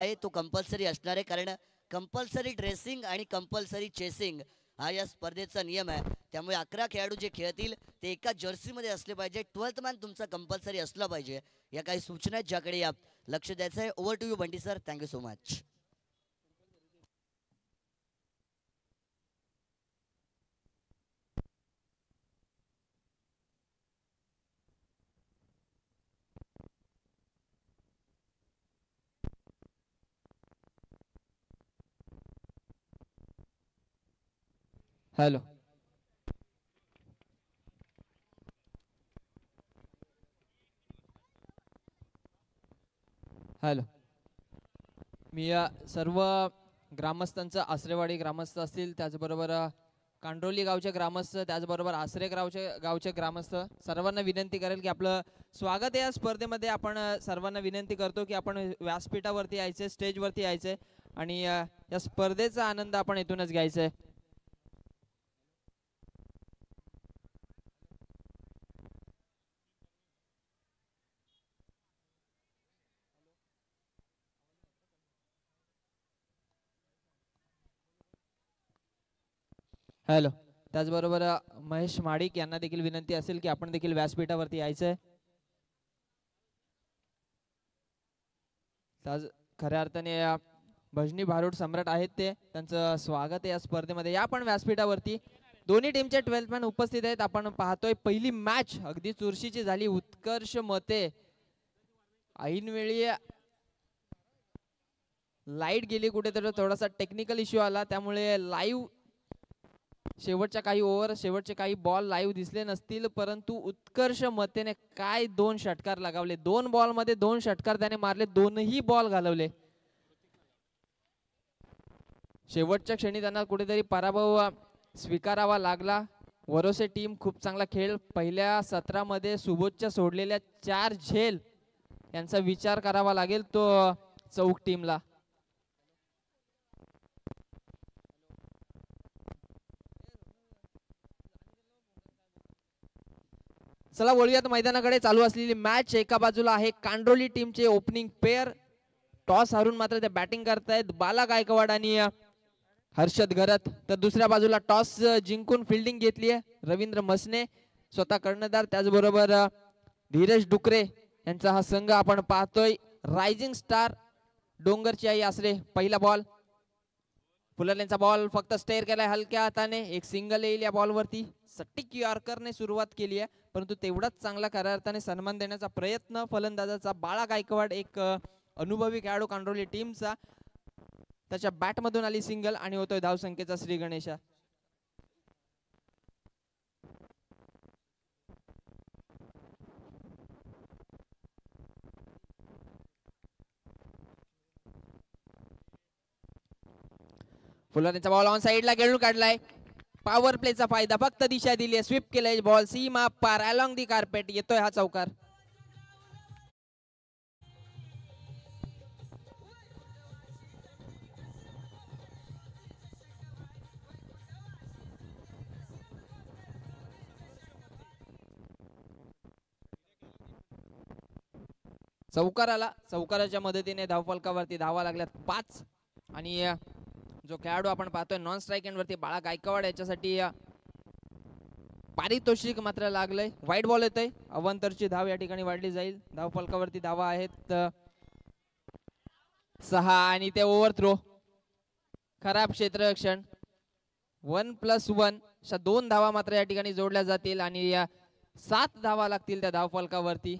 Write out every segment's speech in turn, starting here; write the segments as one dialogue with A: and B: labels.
A: आहे तो कंपल्सरी असणार आहे, कारण कंपल्सरी ड्रेसिंग आणि कंपल्सरी चेसिंग हा या स्पर्धेचा नियम आहे. त्यामुळे 11 खेळाडू जे खेळतील ते एका जर्सीमध्ये असले पाहिजे. 12th मॅन तुमचा कंपल्सरी असला पाहिजे. या काही सूचना आहेत ज्याकडे या लक्ष द्यायचं आहे. Over to you Bunty sir. Thank you so much.
B: Hello. Hello. मी सर्व ग्रामस्थांचं, आसरेवाडी ग्रामस्थ असतील, त्याचबरोबर कांडोली गावचे ग्रामस्थ, त्याचबरोबर आसरे गावचे ग्रामस्थ सर्वांना विनंती करेल की आपलं स्वागत आहे या स्पर्धेमध्ये. आपण सर्वांना विनंती करतो की आपण व्यासपीठावरती यायचे, स्टेजवरती यायचे आणि या स्पर्धेचा आनंद आपण इथूनच घ्यायचा आहे. हॅलो. त्याचबरोबर महेश माडिक यांना देखील विनंती असेल की आपण देखील व्यासपीठावरती यायचंय. खऱ्या अर्थाने भजनी भारूड सम्राट आहेत ते, त्यांचं स्वागत आहे या स्पर्धेमध्ये. या पण व्यासपीठावरती दोन्ही टीमचे 12th मॅन उपस्थित आहेत. आपण पाहतोय पहिली मॅच अगदी चुरशीची झाली. उत्कर्ष मते ऐनवेळी लाईट गेली कुठेतरी, थोडासा टेक्निकल इश्यू आला, त्यामुळे लाईव्ह शेवटच्या काही ओव्हर, शेवटचे काही बॉल लाईव्ह दिसले नसतील, परंतु उत्कर्ष मतेने काय 2 षटकार लगावले. 2 बॉल मध्ये 2 षटकार त्याने मारले, दोनही बॉल घालवले. शेवटच्या क्षणी त्यांना कुठेतरी पराभव स्वीकारावा लागला. वरोसे टीम खूप चांगला खेळ. पहिल्या सत्रामध्ये सुबोधच्या सोडलेल्या 4 झेल यांचा विचार करावा लागेल तो चौक टीमला. चला वळूयात मैदानाकडे. चालू असलेली मॅच एका बाजूला आहे कांडोली टीमचे ओपनिंग पेअर, टॉस हारून मात्र ते बॅटिंग करतायत, बाला गायकवाड आणि हर्षद घरत. तर दुसऱ्या बाजूला टॉस जिंकून फिल्डिंग घेतली आहे रवींद्र मसने, स्वतः कर्णधार, त्याचबरोबर धीरज डुकरे यांचा हा संघ आपण पाहतोय. रायझिंग स्टार डोंगरची आई आसरे. पहिला बॉल, फुलरलेंचा बॉल फक्त स्टेअर केलाय हलक्या हाताने. एक सिंगल येईल या बॉलवरती. सटीक यॉर्करने सुरुवात केली आहे, परंतु तेवढाच चांगला खऱ्या अर्थाने सन्मान देण्याचा प्रयत्न फलंदाजाचा बाळा गायकवाड, एक अनुभवी खेळाडू कांडोली टीमचा. त्याच्या बॅट मधून आली सिंगल आणि होतोय धावसंख्येचा श्री गणेशा. फुलरचा बॉल ऑन साइडला खेळून काढलाय. पॉवर प्लेचा फायदा, फक्त दिशा दिली, स्वीप केलाय बॉल सीमा पार अलॉंग दी कार्पेट. येतोय हा चौकार. चौकार आला. चौकाराच्या मदतीने धावफलकावरती धावा लागल्यात 5 आणि जो खेळाडू आपण पाहतोय नॉन स्ट्राईक एंड वरती बाळा गायकवाड, याच्यासाठी पारितोषिक मात्र लागलंय. वाईट बॉल येतोय, अवंतरची धाव या ठिकाणी वाढली जाईल. धावफलकावरती धावा आहेत 6 आणि ते ओव्हर थ्रो. खराब क्षेत्ररक्षण. 1+1 अशा 2 धावा मात्र या ठिकाणी जोडल्या जातील आणि 7 धावा लागतील त्या धावफलकावरती.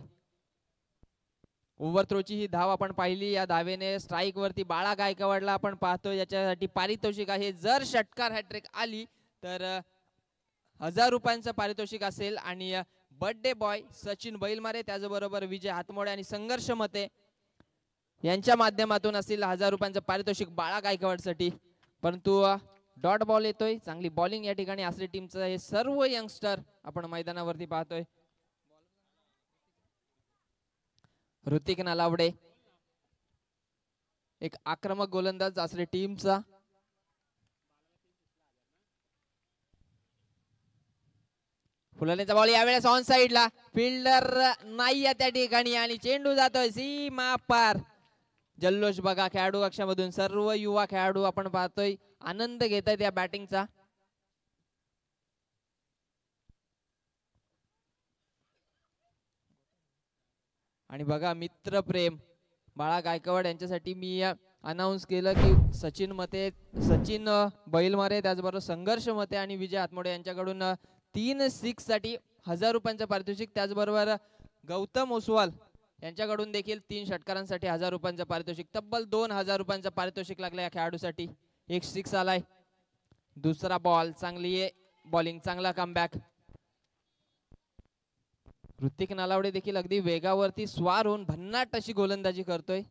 B: ओव्हरथ्रोची ही धाव आपण पाहिली. या धावेने स्ट्राईक वरती बाळा गायकवाडला आपण पाहतो, याच्यासाठी पारितोषिक आहे. जर षटकार हॅट्रिक आली तर 1000 रुपयांचं पारितोषिक असेल आणि बर्थडे बॉय सचिन बैलमारे, त्याचबरोबर विजय हातमोडे आणि संघर्ष मते यांच्या माध्यमातून असेल 1000 रुपयांचं पारितोषिक बाळा गायकवाडसाठी. परंतु डॉट बॉल येतोय. चांगली बॉलिंग या ठिकाणी आसरे टीमचं हे सर्व यंगस्टर आपण मैदानावरती पाहतोय. ऋतिक नालावडे एक आक्रमक गोलंदाज आसरे टीमचा. फुलरचा बॉल यावेळेस ऑन साइडला, फिल्डर नाही त्या ठिकाणी आणि चेंडू जातोय सीमा पार. जल्लोष बघा खेळाडू कक्षामधून सर्व युवा खेळाडू आपण पाहतोय आनंद घेत आहेत या बॅटिंगचा. आणि बघा मित्र प्रेम बाळा गायकवाड यांच्यासाठी मी अनाउन्स केलं की सचिन बैलमारे त्याचबरोबर संघर्ष मते आणि विजय हातमोडे यांच्याकडून 3 6 साठी 1000 रुपयांचं पारितोषिक. त्याचबरोबर गौतम ओसवाल यांच्याकडून देखील 3 षटकारांसाठी 1000 रुपयांचं पारितोषिक. तब्बल 2000 रुपयांचं पारितोषिक लागलं या खेळाडूसाठी. एक 6 आलाय. दुसरा बॉल चांगली बॉलिंग चांगला कमबॅक. ऋतिक नलावडे देखील अगदी वेगावरती स्वार होऊन भन्नाट अशी गोलंदाजी करतोय.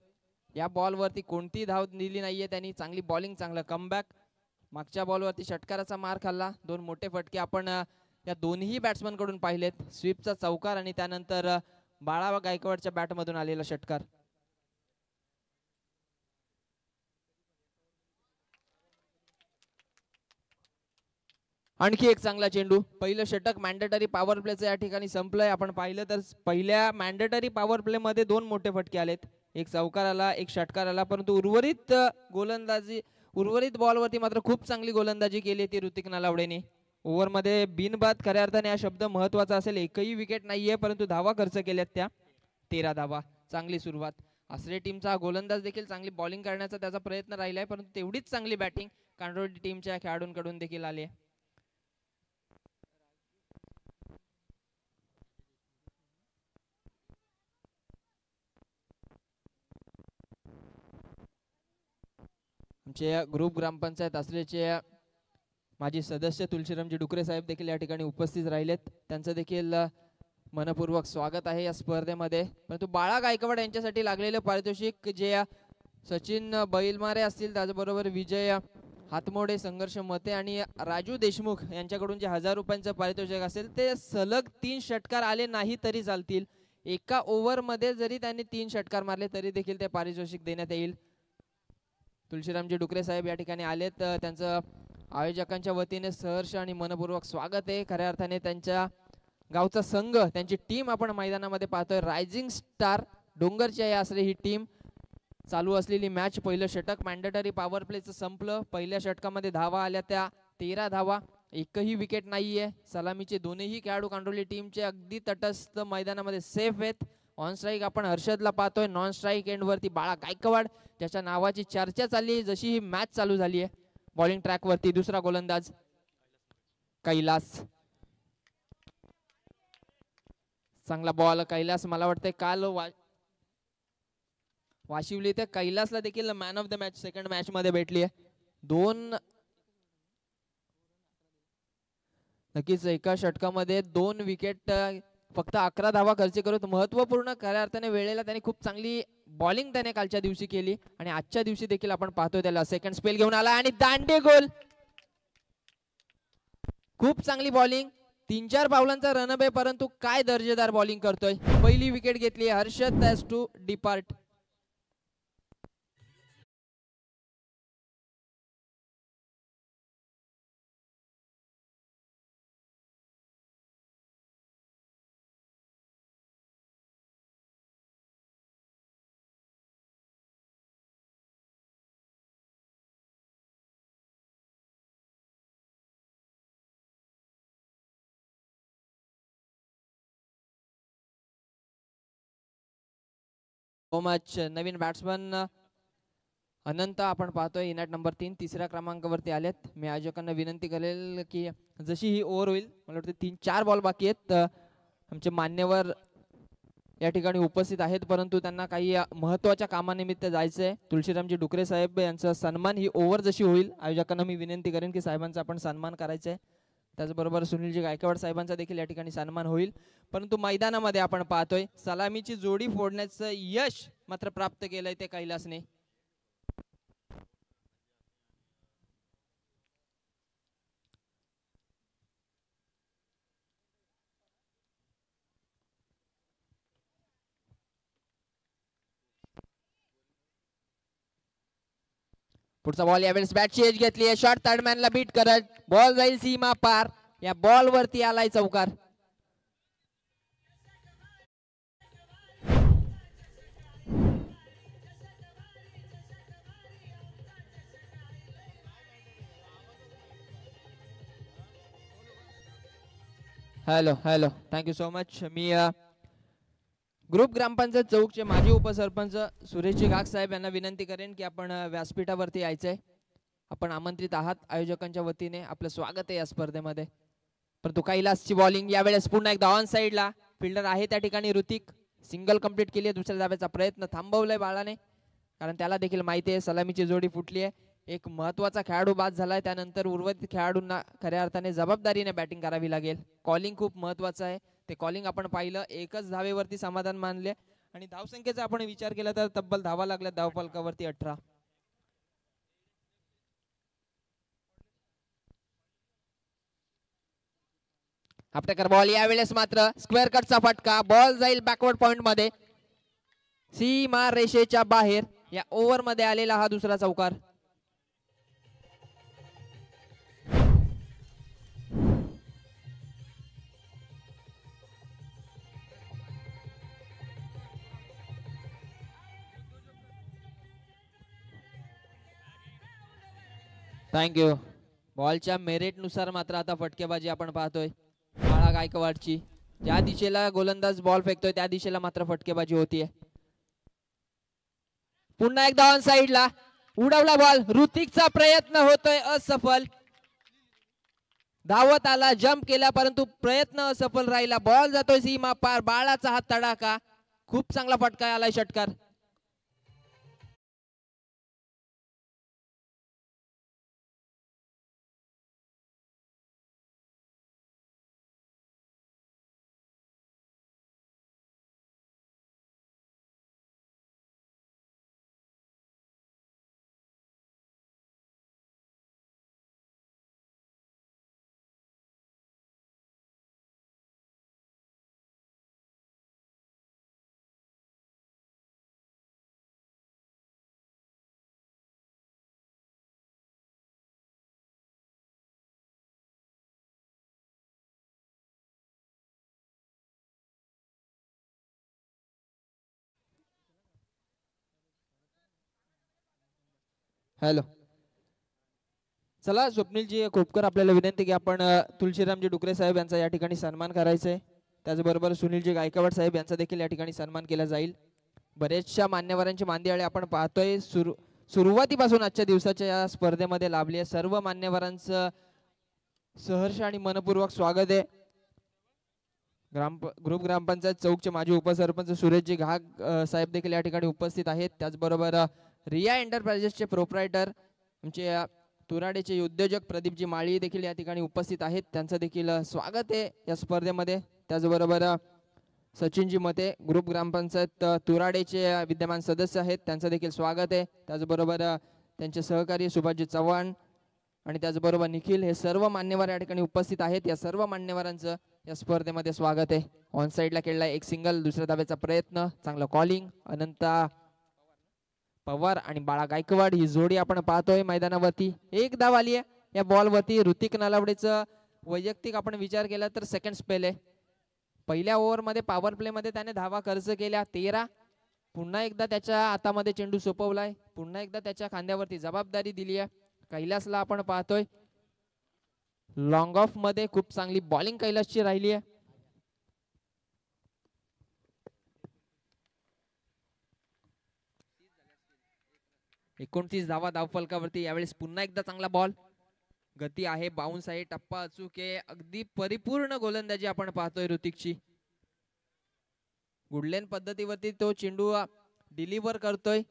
B: या बॉल वरती कोणती धाव दिली नाहीये त्यांनी. चांगली बॉलिंग चांगलं कमबॅक. मागच्या बॉल वरती षटकाराचा मार खाल्ला. 2 मोठे फटके आपण या दोन्ही बॅट्समन कडून पाहिलेत. स्वीपचा चौकार आणि त्यानंतर बाळा गायकवाडच्या बॅट मधून आलेला षटकार. आणखी एक चांगला चेंडू. पहिलं षटक मॅन्डेटरी पॉवर प्लेचं या ठिकाणी संपलंय. आपण पाहिलं तर पहिल्या मॅन्डेटरी पॉवर प्ले मध्ये 2 मोठे फटके आलेत. एक चौकार आला एक षटकार आला. परंतु उर्वरित बॉल वरती मात्र खूप चांगली गोलंदाजी केली ती ऋतिक नलावडेने. ओव्हर मध्ये बिनबाद खऱ्या अर्थाने हा शब्द महत्वाचा असेल. एकही विकेट नाहीये परंतु धावा खर्च केल्यात त्या 13 धावा. चांगली सुरुवात. आसरे टीमचा गोलंदाज देखील चांगली बॉलिंग करण्याचा त्याचा प्रयत्न राहिलाय परंतु तेवढीच चांगली बॅटिंग कांडोळी टीमच्या खेळाडूंकडून देखील आली आहे. आमचे ग्रुप ग्रामपंचायत आसरेचे माजी सदस्य तुलसीरामजी डुकरे साहेब देखील या ठिकाणी उपस्थित राहिलेत. त्यांचं देखील मनपूर्वक स्वागत आहे या स्पर्धेमध्ये. परंतु बाळा गायकवाड यांच्यासाठी लागलेलं पारितोषिक जे सचिन बैलमारे असतील त्याचबरोबर विजय हातमोडे संघर्ष मते आणि राजू देशमुख यांच्याकडून जे 1000 रुपयांचं पारितोषिक असेल ते सलग 3 षटकार आले नाही तरी चालतील. एका ओव्हर मध्ये जरी त्यांनी 3 षटकार मारले तरी देखील ते पारितोषिक देण्यात येईल. तुलसीरामजी डुकरे साहेब या ठिकाणी आलेत. त्यांचं आयोजकांच्या वतीने सहर्ष आणि मनपूर्वक स्वागत आहे. खऱ्या अर्थाने त्यांच्या गावचा संघ त्यांची टीम आपण मैदानामध्ये पाहतोय. रायझिंग स्टार डोंगरची आहे आसरे ही टीम. चालू असलेली मॅच पहिलं षटक मॅन्डेटरी पॉवर प्लेचं संपलं. पहिल्या षटकामध्ये धावा आल्या त्या 13 धावा. एकही विकेट नाहीये. सलामीचे दोन्ही खेळाडू कांडोली टीमचे अगदी तटस्थ मैदानामध्ये सेफ आहेत. ऑन स्ट्राईक आपण हर्षदला पाहतोय. नॉन स्ट्राईक एंड वरती बाळा गायकवाड ज्याच्या नावाची चर्चा चालली जशी ही मॅच चालू झाली आहे. बॉलिंग ट्रॅक वरती दुसरा गोलंदाज कैलास. चांगला बॉल कैलास. मला वाटतंय काल वाशिवली ते कैलासला देखील man of the match second match मध्ये भेटली आहे. 2 नक्कीच एका षटकामध्ये 2 विकेट फक्त 11 धावा खर्च करत महत्वपूर्ण खऱ्या अर्थाने वेळेला त्याने खूप चांगली बॉलिंग त्याने कालच्या दिवशी केली आणि आजच्या दिवशी देखील आपण पाहतोय त्याला सेकंड स्पेल घेऊन आला आणि दांडे गोल. खूप चांगली बॉलिंग. 3-4 पावलांचा रनअप परंतु काय दर्जेदार बॉलिंग करतोय. पहिली विकेट घेतली. Harshad has to depart. So much. नवीन बॅट्समन अनंत आपण पाहतोय इनॅट नंबर 3 तिसऱ्या क्रमांकावरती आलेत. मी आयोजकांना विनंती करेल की जशी ही ओव्हर होईल मला वाटतं 3-4 बॉल बाकी आहेत. आमचे मान्यवर या ठिकाणी उपस्थित आहेत परंतु त्यांना काही महत्त्वाच्या कामानिमित्त जायचंय. तुलसीरामजी डुकरे साहेब यांचा सन्मान ही ओव्हर जशी होईल आयोजकांना मी विनंती करेन की साहेबांचा आपण सन्मान करायचा आहे. त्याचबरोबर सुनीलजी गायकवाड साहेबांचा देखील या ठिकाणी सन्मान होईल. परंतु मैदानामध्ये आपण पाहतोय सलामीची जोडी फोडण्याचं यश मात्र प्राप्त केलंय ते कैलासने. पुढचा बॉल यावेळेस बॅटची एज घेतली आहे. शॉर्ट थर्ड मॅनला बीट करत बॉल जाईल सीमा पार. या बॉल वरती आलाय चौकार. Hello hello thank you so much. मी ग्रुप ग्रामपंचायत चौकचे माजी उपसरपंच सुरेशजी गाग साहेब यांना विनंती करेन की आपण व्यासपीठावरती यायचंय. आपण आमंत्रित आहात आयोजकांच्या वतीने. आपलं स्वागत आहे या स्पर्धेमध्ये. परंतु कैलासची बॉलिंग यावेळेस पुन्हा एकदा ऑन साइडला. फिल्डर आहे त्या ठिकाणी ऋतिक. सिंगल कंप्लीट केली आहे. दुसऱ्या धाब्याचा प्रयत्न थांबवलाय बाळाने, कारण त्याला देखील माहिती आहे सलामीची जोडी फुटली आहे. एक महत्वाचा खेळाडू बाद झालाय. त्यानंतर उर्वरित खेळाडूंना खऱ्या अर्थाने जबाबदारीने बॅटिंग करावी लागेल. कॉलिंग खूप महत्वाचं आहे. ते कॉलिंग आपण पाहिलं. एकच धावेवरती समाधान मानले आणि धावसंख्येचा आपण विचार केला तर तब्बल धावा लागल्या धावफलकावरती 18. आपटेकर बॉल यावेळेस मात्र स्क्वेअर कटचा फटका. बॉल जाईल बॅकवर्ड पॉइंट मध्ये. सीमा रेषेच्या बाहेर. या ओव्हर मध्ये आलेला हा दुसरा चौकार. थँक्यू. बॉलच्या मेरिट नुसार मात्र आता फटकेबाजी आपण पाहतोय बाळा गायकवाडची. ज्या दिशेला गोलंदाज बॉल फेकतोय त्या दिशेला मात्र फटकेबाजी होतीये. पुन्हा एकदा ऑन साइडला उडवला बॉल. ऋतिकचा प्रयत्न होतोय असफल. धावत आला, जंप केला, परंतु प्रयत्न असफल राहिला. बॉल जातोय सीमा पार. बाळाचा हात तडाखा. खूप चांगला फटका आलाय षटकार. हॅलो. चला स्वप्नीलजी खोपकर आपल्याला विनंती की आपण तुलसीरामजी डुकरे साहेब यांचा या ठिकाणी सन्मान करायचा आहे. त्याचबरोबर सुनीलजी गायकवाड साहेब यांचा देखील या ठिकाणी सन्मान केला जाईल. बरेचशा मान्यवरांची मांदियाळी आपण पाहतोय. सुरुवातीपासून आजच्या दिवसाच्या या स्पर्धेमध्ये लाभली आहे. सर्व मान्यवरांचं सहर्ष आणि मनपूर्वक स्वागत आहे. ग्रुप ग्रामपंचायत चौकचे माजी उपसरपंच सुरेशजी घाग साहेब देखील या ठिकाणी उपस्थित आहेत. त्याचबरोबर रिया एंटरप्राइजेसचे प्रोप्रायटर आमचे तुराडेचे उद्योजक प्रदीपजी माळी देखील या ठिकाणी उपस्थित आहेत. त्यांचं देखील स्वागत आहे या स्पर्धेमध्ये. त्याचबरोबर सचिनजी मते ग्रुप ग्रामपंचायत तुराडेचे विद्यमान सदस्य आहेत. त्यांचं देखील स्वागत आहे. त्याचबरोबर त्यांचे सहकारी सुभाषजी चव्हाण आणि त्याचबरोबर निखिल हे सर्व मान्यवर या ठिकाणी उपस्थित आहेत. या सर्व मान्यवरांचं या स्पर्धेमध्ये स्वागत आहे. ऑन साइडला खेळला एक सिंगल. दुसऱ्या धाब्याचा प्रयत्न. चांगलं कॉलिंग. अनंता पवार आणि बाळा गायकवाड ही जोडी आपण पाहतोय मैदानावरती. एक धाव आली आहे या बॉल वरती. ऋतिक नलावडेचं वैयक्तिक आपण विचार केला तर सेकंड स्पेल आहे. पहिल्या ओव्हर मध्ये पॉवर प्ले मध्ये त्याने धावा खर्च केल्या 13. पुन्हा एकदा त्याच्या हातामध्ये चेंडू सोपवलाय. पुन्हा एकदा त्याच्या खांद्यावरती जबाबदारी दिली आहे. कैलासला आपण पाहतोय लॉंग ऑफ मध्ये खूप चांगली बॉलिंग कैलासची राहिली आहे. एकोणतीस धावा धावफलकावरती. यावेळेस पुन्हा एकदा चांगला बॉल. गती आहे, बाउन्स आहे, टप्पा अचूक आहे. अगदी परिपूर्ण गोलंदाजी आपण पाहतोय ऋतिकची. गुडलेन पद्धतीवरती तो चेंडू डिलिव्हर करतोय.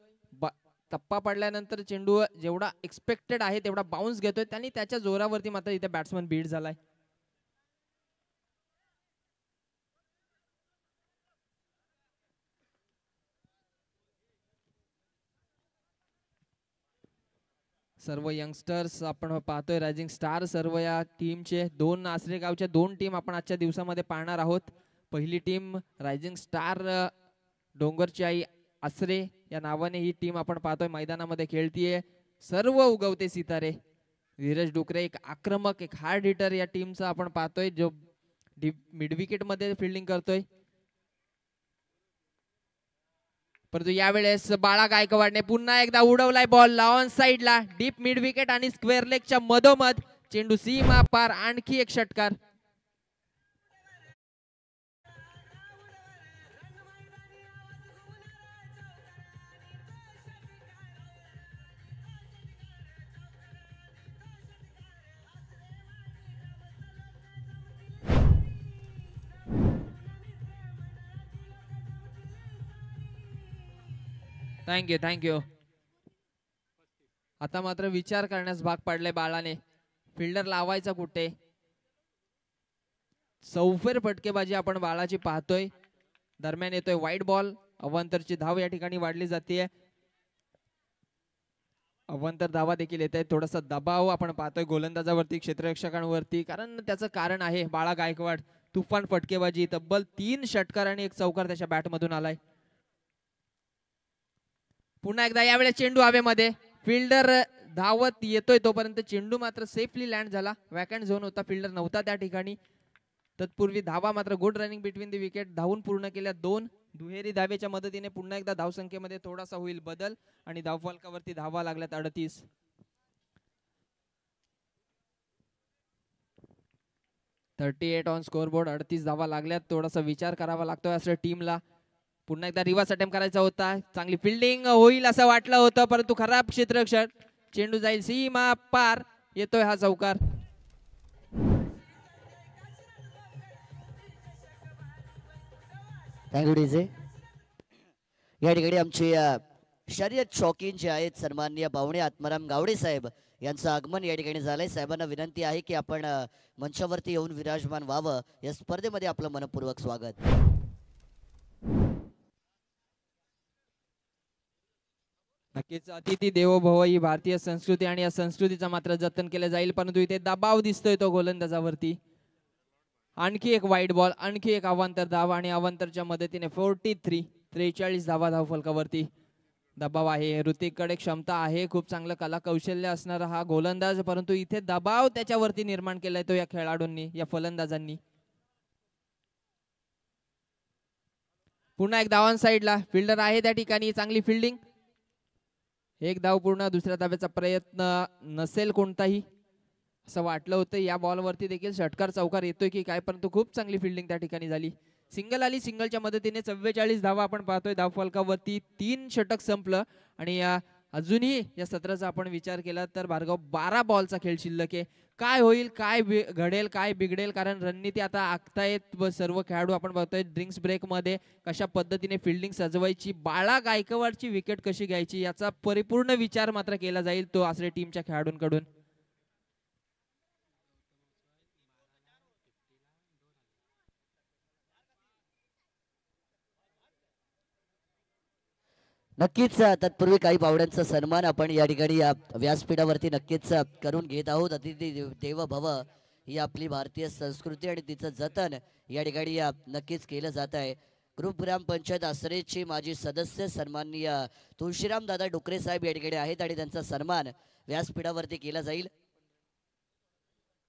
B: टप्पा पडल्यानंतर चेंडू जेवढा एक्सपेक्टेड आहे तेवढा बाउन्स घेतोय. त्यांनी त्याच्या जोरावरती मात्र इथे बॅट्समन बीट झालाय. सर्व यंगस्टर्स आपण पाहतोय रायझिंग स्टार सर्व या टीमचे. दोन आसरे गावच्या दोन टीम आपण आजच्या दिवसामध्ये पाहणार आहोत. पहिली टीम रायझिंग स्टार डोंगरची आई आसरे या नावाने ही टीम आपण पाहतोय मैदानामध्ये खेळतीये. सर्व उगवते सितारे. धीरज डुकरे एक आक्रमक एक हार्ड हिटर या टीमचा आपण पाहतोय जो मिड विकेट मध्ये फिल्डिंग करतोय. परंतु यावेळेस बाळा गायकवाडने पुन्हा एकदा उडवलाय बॉल ऑन साइडला. डीप मिड विकेट आणि स्क्वेअर लेगच्या मधोमध चेंडू सीमा पार. आणखी एक षटकार. थँक्यू. आता मात्र विचार करण्यास भाग पाडले बाळाने. फिल्डर लावायचा कुठे. चौफेर फटकेबाजी आपण बाळाची पाहतोय. दरम्यान येतोय वाईट बॉल. अवांतरची धाव या ठिकाणी वाढली जाते. अवांतर धावा देखील येत आहेत. थोडासा दबाव आपण पाहतोय गोलंदाजावरती, क्षेत्ररक्षकांवरती, कारण त्याचं कारण आहे बाळा गायकवाड. तुफान फटकेबाजी, तब्बल 3 षटकार आणि 1 चौकार त्याच्या बॅट मधून आलाय. पुन्हा एकदा यावेळेस चेंडू हवेमध्ये. फिल्डर धावत येतोय तोपर्यंत चेंडू मात्र सेफली लँड झाला. वॅकंट झोन होता, फिल्डर नव्हता त्या ठिकाणी. तत्पूर्वी धावा मात्र good running between the wicket. धावून पूर्ण केल्या 2. दुहेरी धावेच्या मदतीने पुन्हा एकदा धावसंख्येमध्ये थोडासा होईल बदल आणि धावफलकावरती धावा लागल्यात 38. 38 ऑन स्कोरबोर्ड. 38 धावा लागल्यात. थोडासा विचार करावा लागतोय असं टीमला. पुन्हा एकदा रिव्हर्स अटेम्प्ट करायचा होता. चांगली फिल्डिंग होईल असं वाटलं होतं, परंतु खराब क्षेत्ररक्षण. चेंडू जाईल सीमा पार. येतोय हा चौकार.
A: Thank you DJ. या ठिकाणी आमचे शर्यत शौकीन जे आहेत सन्माननीय पाहुणे आत्माराम गावडे साहेब यांचं आगमन या ठिकाणी झालंय. साहेबांना विनंती आहे की आपण मंचावरती येऊन विराजमान व्हावं. या स्पर्धेमध्ये आपलं मनपूर्वक स्वागत.
B: नक्कीच अतिथी देवो भव ही भारतीय संस्कृती आणि या संस्कृतीचं मात्र जतन केलं जाईल, परंतु इथे दबाव दिसतोय तो गोलंदाजावरती. आणखी एक वाईट बॉल, आणखी एक अवांतर धाव आणि अवांतरच्या मदतीने 43 धावा धावफलकावरती. दबाव आहे, ऋतिककडे क्षमता आहे, खूप चांगलं कला कौशल्य असणारा हा गोलंदाज, परंतु इथे दबाव त्याच्यावरती निर्माण केलाय तो या खेळाडूंनी, या फलंदाजांनी. पुन्हा एक धाव ऑन साइडला. फिल्डर आहे त्या ठिकाणी. चांगली फिल्डिंग. 1 धाव पूर्ण. दुसऱ्या धावेचा प्रयत्न नसेल कोणताही असं वाटलं होतं. या बॉलवरती देखील षटकार चौकार येतोय की काय, परंतु खूप चांगली फिल्डिंग त्या ठिकाणी झाली. सिंगल आली. सिंगलच्या मदतीने 44 धावा आपण पाहतोय धावफलकावरती. 3 षटक संपलं आणि अजूनही या सत्राचा आपण विचार केला तर भार्गव 12 बॉलचा खेळ शिल्लक आहे. काय होईल, काय घडेल, काय बिघडेल, कारण रणनीती आता आखतायत सर्व खेळाडू. आपण बघतोय ड्रिंक्स ब्रेक मध्ये कशा पद्धतीने फिल्डिंग सजवायची, बाळा गायकवाडची विकेट कशी घ्यायची याचा परिपूर्ण विचार मात्र केला जाईल तो आसरे टीमच्या खेळाडूंकडून.
A: नक्कीच तत्पूर्वी काही पाहुण्यांचा सन्मान आपण या ठिकाणी व्यासपीठावरती नक्कीच करून घेत आहोत. अतिथी देव भव ही आपली भारतीय संस्कृती आणि तिचं जतन या ठिकाणी नक्कीच केलं जात आहे. ग्रुप ग्रामपंचायत आसरेचे माजी सदस्य सन्माननीय तुळशीराम दादा डुकरे साहेब या ठिकाणी आहेत आणि त्यांचा सन्मान व्यासपीठावरती केला जाईल.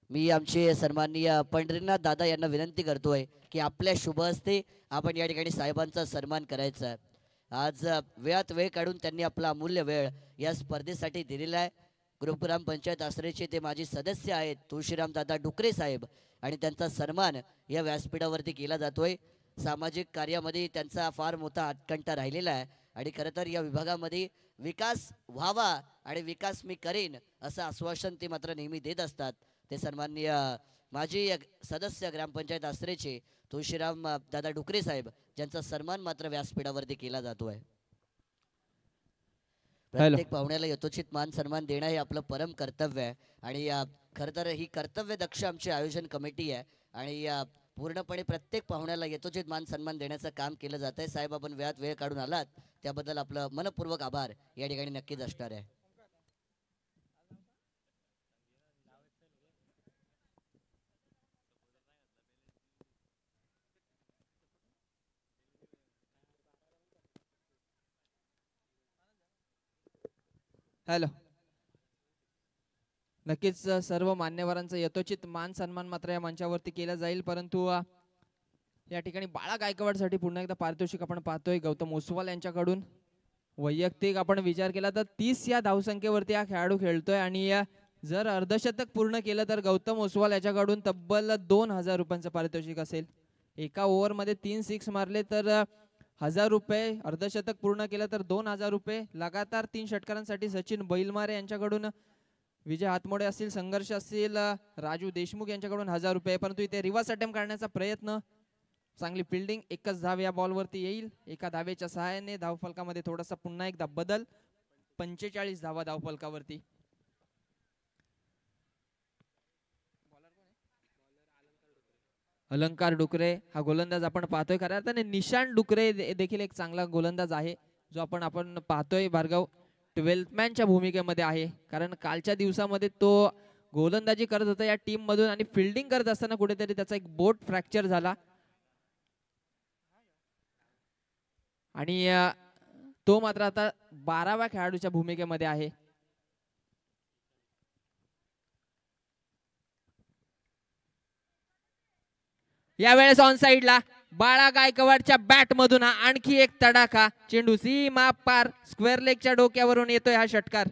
A: मी आमचे सन्माननीय पंढरीनाथ दादा यांना विनंती करतोय की आपल्या शुभ हस्ते आपण या ठिकाणी साहेबांचा सन्मान करायचा आहे. आज वेळात वेळ काढून त्यांनी आपला अमूल्य वेळ या स्पर्धेसाठी दिलेला आहे. ग्रुप ग्रामपंचायत आसरेचे ते माजी सदस्य आहेत तुळशीराम दादा डुकरे साहेब आणि त्यांचा सन्मान या व्यासपीठावरती केला जातोय. सामाजिक कार्यामध्ये त्यांचा फार मोठा हातकंटा राहिलेला आहे आणि खरं तर या विभागामध्ये विकास व्हावा आणि विकास मी करेन असं आश्वासन ते मात्र नेहमी देत असतात. ते सन्माननीय माजी सदस्य ग्रामपंचायत आसरेचे तुळशीराम दादा डुकरे साहेब ज्यांचा सन्मान मात्र व्यासपीठावरती केला जातोय. प्रत्येक पाहुण्याला यथोचित मान सन्मान देणं हे आपलं परम कर्तव्य आहे आणि खरं तर ही कर्तव्य दक्ष आमची आयोजन कमिटी आहे आणि पूर्णपणे प्रत्येक पाहुण्याला यथोचित मान सन्मान देण्याचं काम केलं जात आहे. साहेब आपण वेळात वेळ काढून आलात त्याबद्दल आपलं मनपूर्वक आभार या ठिकाणी नक्कीच असणार आहे.
B: हॅलो. नक्कीच सर्व मान्यवरांचा यथोचित मान सन्मान मात्र या मंचावरती केला जाईल, परंतु या ठिकाणी बाळा गायकवाडसाठी पुन्हा एकदा पारितोषिक आपण पाहतोय गौतम ओसवाल यांच्याकडून. वैयक्तिक आपण विचार केला तर 30 या धावसंख्येवरती हा खेळाडू खेळतोय आणि जर अर्धशतक पूर्ण केलं तर गौतम ओसवाल याच्याकडून तब्बल 2000 रुपयांचं पारितोषिक असेल. एका ओव्हरमध्ये 3 सिक्स मारले तर 1000 रुपये, अर्धशतक पूर्ण केलं तर 2000 रुपये. लगातार 3 षटकारांसाठी सचिन बैलमारे यांच्याकडून, विजय हातमोडे असतील, संघर्ष असतील, राजू देशमुख यांच्याकडून 1000 रुपये. परंतु इथे रिव्हर्स अटेम्प्ट करण्याचा प्रयत्न चांगली फिल्डिंग, एकच धाव या बॉलवरती येईल. एका धावेच्या सहाय्याने धावफलकामध्ये थोडासा पुन्हा एकदा बदल. 45 धावा धावफलकावरती. अलंकार डुकरे हा गोलंदाज आपण पाहतोय. खऱ्या अर्थाने निशांत डुकरे देखील एक चांगला गोलंदाज आहे, जो आपण पाहतोय भार्गव 12th मॅनच्या भूमिकेमध्ये आहे. कारण कालच्या दिवसामध्ये तो गोलंदाजी करत होता या टीम मधून आणि फिल्डिंग करत असताना कुठेतरी त्याचा एक बोट फ्रॅक्चर झाला आणि तो मात्र आता 12व्या खेळाडूच्या भूमिकेमध्ये आहे. यावेळेस ऑन साइडला बाळा गायकवाडच्या बॅट मधून हा आणखी एक तडाखा. चेंडू सीमा पार स्क्वेअर लेगच्या डोक्यावरून येतोय हा षटकार.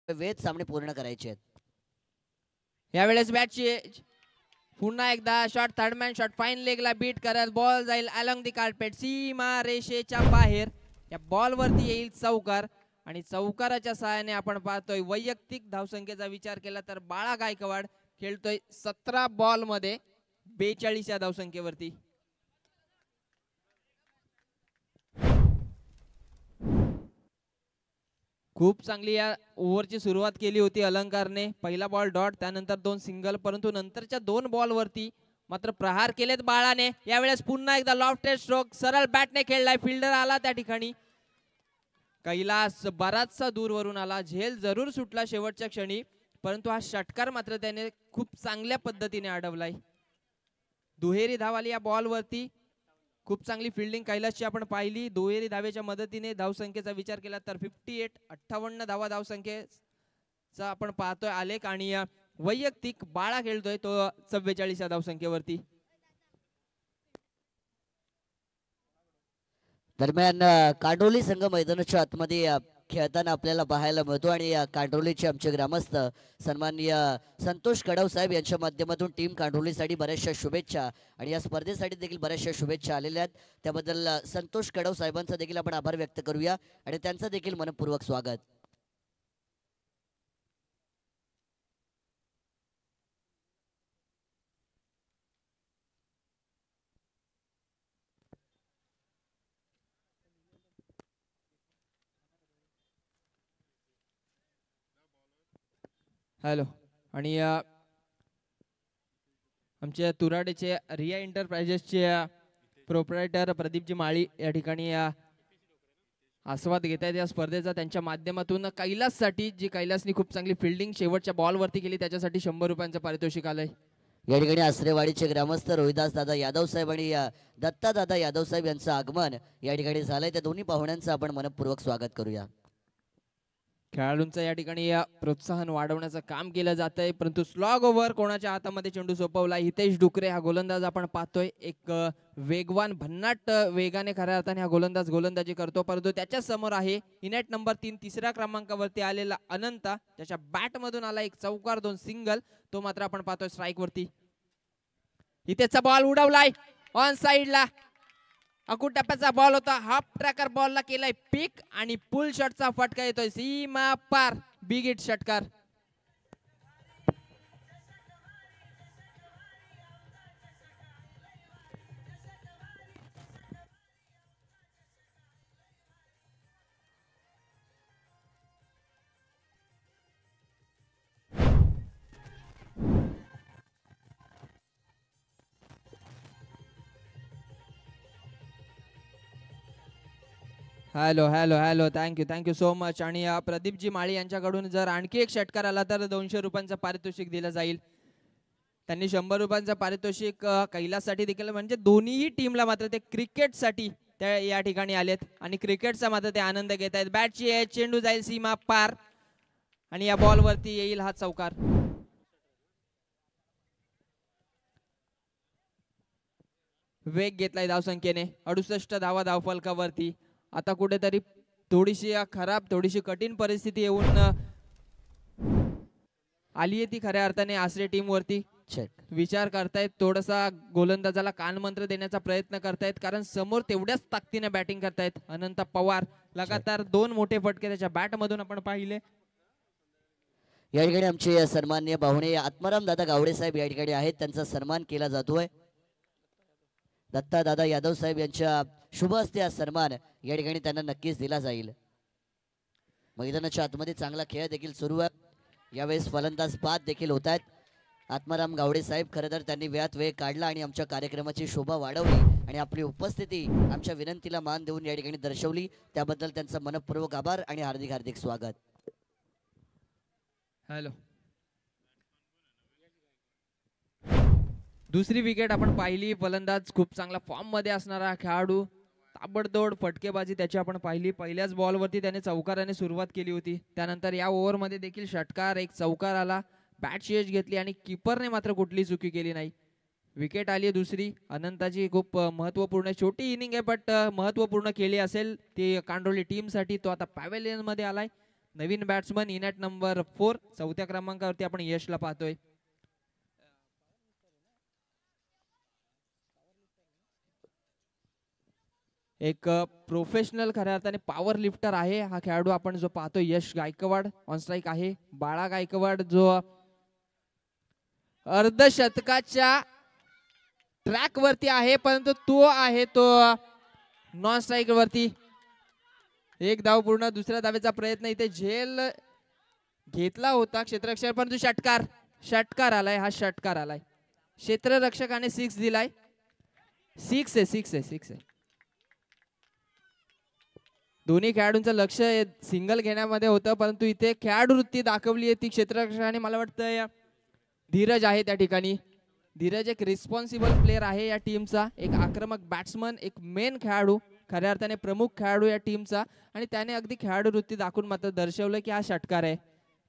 A: वेद सामने पूर्ण करायचे आहेत.
B: यावेळेस बॅटची पुन्हा एकदा shot, third man shot, fine लेगला बीट करत बॉल जाईल अलॉंग दी कार्पेट, सीमा रेषेच्या बाहेर. या बॉल वरती येईल चौकार आणि चौकाराच्या सहाय्याने आपण पाहतोय वैयक्तिक धावसंख्येचा विचार केला तर बाळा गायकवाड खेळतोय 17 बॉल मध्ये 42 या धावसंख्येवरती. खूप चांगली या ओव्हरची सुरुवात केली होती अलंकारने. पहिला बॉल डॉट, त्यानंतर 2 सिंगल, परंतु नंतरच्या 2 बॉल वरती मात्र प्रहार केलेत बाळाने. यावेळेस पुन्हा एकदा लॉफ्टेड स्ट्रोक, सरळ बॅटने खेळलाय, फिल्डर आला त्या ठिकाणी. कैलास बराचसा दूरवरून आला, झेल जरूर सुटला शेवटच्या क्षणी, परंतु हा षटकार मात्र त्याने खूप चांगल्या पद्धतीने अडवलाय. दुहेरी धाव आली या बॉल वरती. खूप चांगली फिल्डिंग कैलासची आपण पाहिली. दुहेरी धावेच्या मदतीने धावसंख्येचा विचार केला तर 58 धावा धावसंख्येचा आपण पाहतोय आलेख आणि वैयक्तिक बाळा खेळतोय तो 44 या धावसंख्येवरती.
A: दरम्यान कांडोली संघ मैदानाच्या आतमध्ये खेळताना आपल्याला पाहायला मिळतो आणि कांडोलीचे आमचे ग्रामस्थ सन्माननीय संतोष कडव साहेब यांच्या माध्यमातून टीम कांडोलीसाठी बऱ्याचशा शुभेच्छा आणि या स्पर्धेसाठी देखील बऱ्याचशा शुभेच्छा आलेल्या आहेत. त्याबद्दल संतोष कडव साहेबांचा देखील आपण आभार व्यक्त करूया आणि त्यांचं देखील मनपूर्वक स्वागत.
B: हॅलो. आणि आमच्या तुराडेचे रिया एंटरप्राइजेसचे प्रोप्रायटर प्रदीपजी माळी या ठिकाणी आस्वाद घेत आहेत या स्पर्धेचा. त्यांच्या माध्यमातून कैलाससाठी, जी कैलासनी खूप चांगली फिल्डिंग शेवटच्या बॉल वरती केली, त्याच्यासाठी 100 रुपयांचं पारितोषिक आलंय.
A: या ठिकाणी आसरेवाडीचे ग्रामस्थ रोहिदास दादा यादव साहेब आणि दत्ता दादा यादव साहेब यांचं आगमन या ठिकाणी झालंय. त्या दोन्ही पाहुण्यांचं आपण मनपूर्वक स्वागत करूया.
B: खेळाडूंचं या ठिकाणी प्रोत्साहन वाढवण्याचं काम केलं जात आहे, परंतु स्लॉग ओव्हर कोणाच्या हातामध्ये चेंडू सोपवला. हितेश डुकरे हा गोलंदाज आपण पाहतोय, एक वेगवान भन्नाट वेगाने खऱ्या अर्थाने हा गोलंदाज गोलंदाजी करतो, परंतु त्याच्या समोर आहे इनेट नंबर 3 तिसऱ्या क्रमांकावरती आलेला अनंता. त्याच्या बॅट मधून आला एक चौकार, 2 सिंगल, तो मात्र आपण पाहतोय स्ट्राईक वरती. हितेशचा बॉल उडवलाय ऑन साइडला. अकुटप्प्याचा बॉल होता, हाफ ट्रॅकर बॉलला केलाय पिक आणि पुल शॉटचा फटका येतोय सीमा पार, बिग हिट षटकार. Hello hello hello thank you so much. आणि प्रदीपजी माळी यांच्याकडून जर आणखी एक षटकार आला तर 200 रुपयांचं पारितोषिक दिलं जाईल. त्यांनी 100 रुपयांचं पारितोषिक कैलाससाठी देखील, म्हणजे दोन्ही टीमला मात्र ते क्रिकेटसाठी त्या या ठिकाणी आलेत आणि क्रिकेटचा मात्र ते आनंद घेत आहेत. बॅटची आहे, चेंडू जाईल सीमा पार आणि या बॉल वरती येईल हा चौकार. वेग घेतलाय धावसंख्येने, 68 धावा धावफलकावरती. आता कुठेतरी थोडीशी खराब, थोडीशी कठीण परिस्थिती येऊन आली आहे ती खऱ्या अर्थाने आसरे टीम वरती. विचार करतायत, थोडासा गोलंदाजाला कानमंत्र देण्याचा प्रयत्न करतायत, कारण समोर तेवढ्याच ताकदीने बॅटिंग करतायत. अनंत पवार लगातार 2 मोठे फटके त्याच्या बॅट मधून आपण पाहिले.
A: या ठिकाणी आमचे सन्माननीय पाहुणे आत्माराम दादा गावडे साहेब या ठिकाणी आहेत, त्यांचा सन्मान केला जातोय. दत्ता दादा यादव साहेब यांच्या शुभ हस्ते हा सन्मान या ठिकाणी त्यांना नक्कीच दिला जाईल. मैदानाच्या आतमध्ये चांगला खेळ देखील सुरू आहे. यावेळेस फलंदाज बाद देखील होत आहेत. आत्माराम गावडे साहेब खरं तर त्यांनी वेळात वेळ काढला आणि आमच्या कार्यक्रमाची शोभा वाढवली आणि आपली उपस्थिती आमच्या विनंतीला मान देऊन या ठिकाणी दर्शवली. त्याबद्दल त्यांचा मनपूर्वक आभार आणि हार्दिक हार्दिक स्वागत.
B: हॅलो. दुसरी विकेट आपण पाहिली. फलंदाज खूप चांगला फॉर्म मध्ये असणारा खेळाडू, ताबडतोड फटकेबाजी त्याची आपण पाहिली. पहिल्याच बॉल वरती त्याने चौकाराने सुरुवात केली होती. त्यानंतर या ओव्हर मध्ये देखील षटकार, एक चौकार आला, बॅटची एज घेतली आणि कीपरने मात्र कुठली चुकी केली नाही. विकेट आली दुसरी. अनंताची खूप महत्वपूर्ण छोटी इनिंग आहे, बट महत्वपूर्ण खेळली असेल ती कांडोली टीम साठी. तो आता पॅव्हेलियन मध्ये आलाय. नवीन बॅट्समन इन ॲट नंबर 4, 4थ्या क्रमांकावरती आपण यशला पाहतोय. एक प्रोफेशनल खऱ्या अर्थाने पॉवर लिफ्टर आहे हा खेळाडू आपण जो पाहतो. यश गायकवाड ऑन स्ट्राईक आहे. बाळा गायकवाड जो अर्धशतकाच्या ट्रॅक वरती आहे, परंतु तो आहे तो नॉन स्ट्राईक वरती. एक धाव पूर्ण. दुसऱ्या धावेचा प्रयत्न इथे झेल घेतला होता क्षेत्ररक्षक, परंतु षटकार आलाय. हा षटकार आलाय. क्षेत्ररक्षकाने 6 दिलाय. 6 आहे. दोन्ही खेळाडूंचं लक्ष सिंगल घेण्यामध्ये होतं, परंतु इथे खेळाडू वृत्ती दाखवली आहे ती क्षेत्ररक्षकाने. मला वाटतं धीरज आहे त्या ठिकाणी. धीरज एक रिस्पॉन्सिबल प्लेअर आहे या टीमचा, एक आक्रमक बॅट्समन, एक मेन खेळाडू, खऱ्या अर्थाने प्रमुख खेळाडू या टीमचा. आणि त्याने अगदी खेळाडू वृत्ती दाखवून मात्र दर्शवलं की हा षटकार आहे.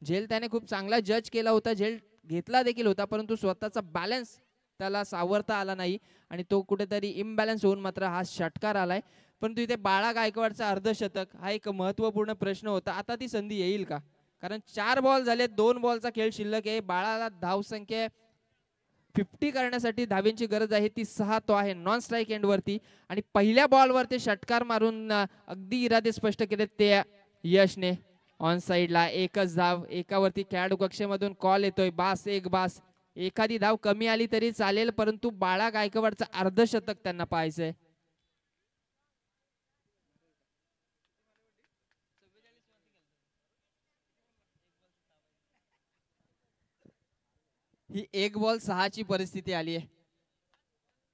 B: झेल त्याने खूप चांगला जज केला होता, झेल घेतला देखील होता, परंतु स्वतःचा बॅलन्स त्याला सावरता आला नाही आणि तो कुठेतरी इम्बॅलन्स होऊन मात्र हा षटकार आलाय. परंतु इथे बाळा गायकवाडचा अर्धशतक हा एक महत्वपूर्ण प्रश्न होता. आता ती संधी येईल का? कारण 4 बॉल झाले, 2 बॉलचा खेळ शिल्लक आहे. बाळाला धावसंख्या 50 करण्यासाठी धावेंची गरज आहे, ती 6. तो आहे नॉन स्ट्राईक एंड वरती आणि पहिल्या बॉलवर ते षटकार मारून अगदी इरादे स्पष्ट केले ते यशने. ऑन साइडला एकच धाव. एकावरती खेळाडू कक्षेमधून कॉल येतोय, बास, एक बास. एखादी धाव कमी आली तरी चालेल, परंतु बाळा गायकवाडचं अर्धशतक त्यांना पाहायचंय. ही 1 बॉल 6 ची परिस्थिती आली आहे.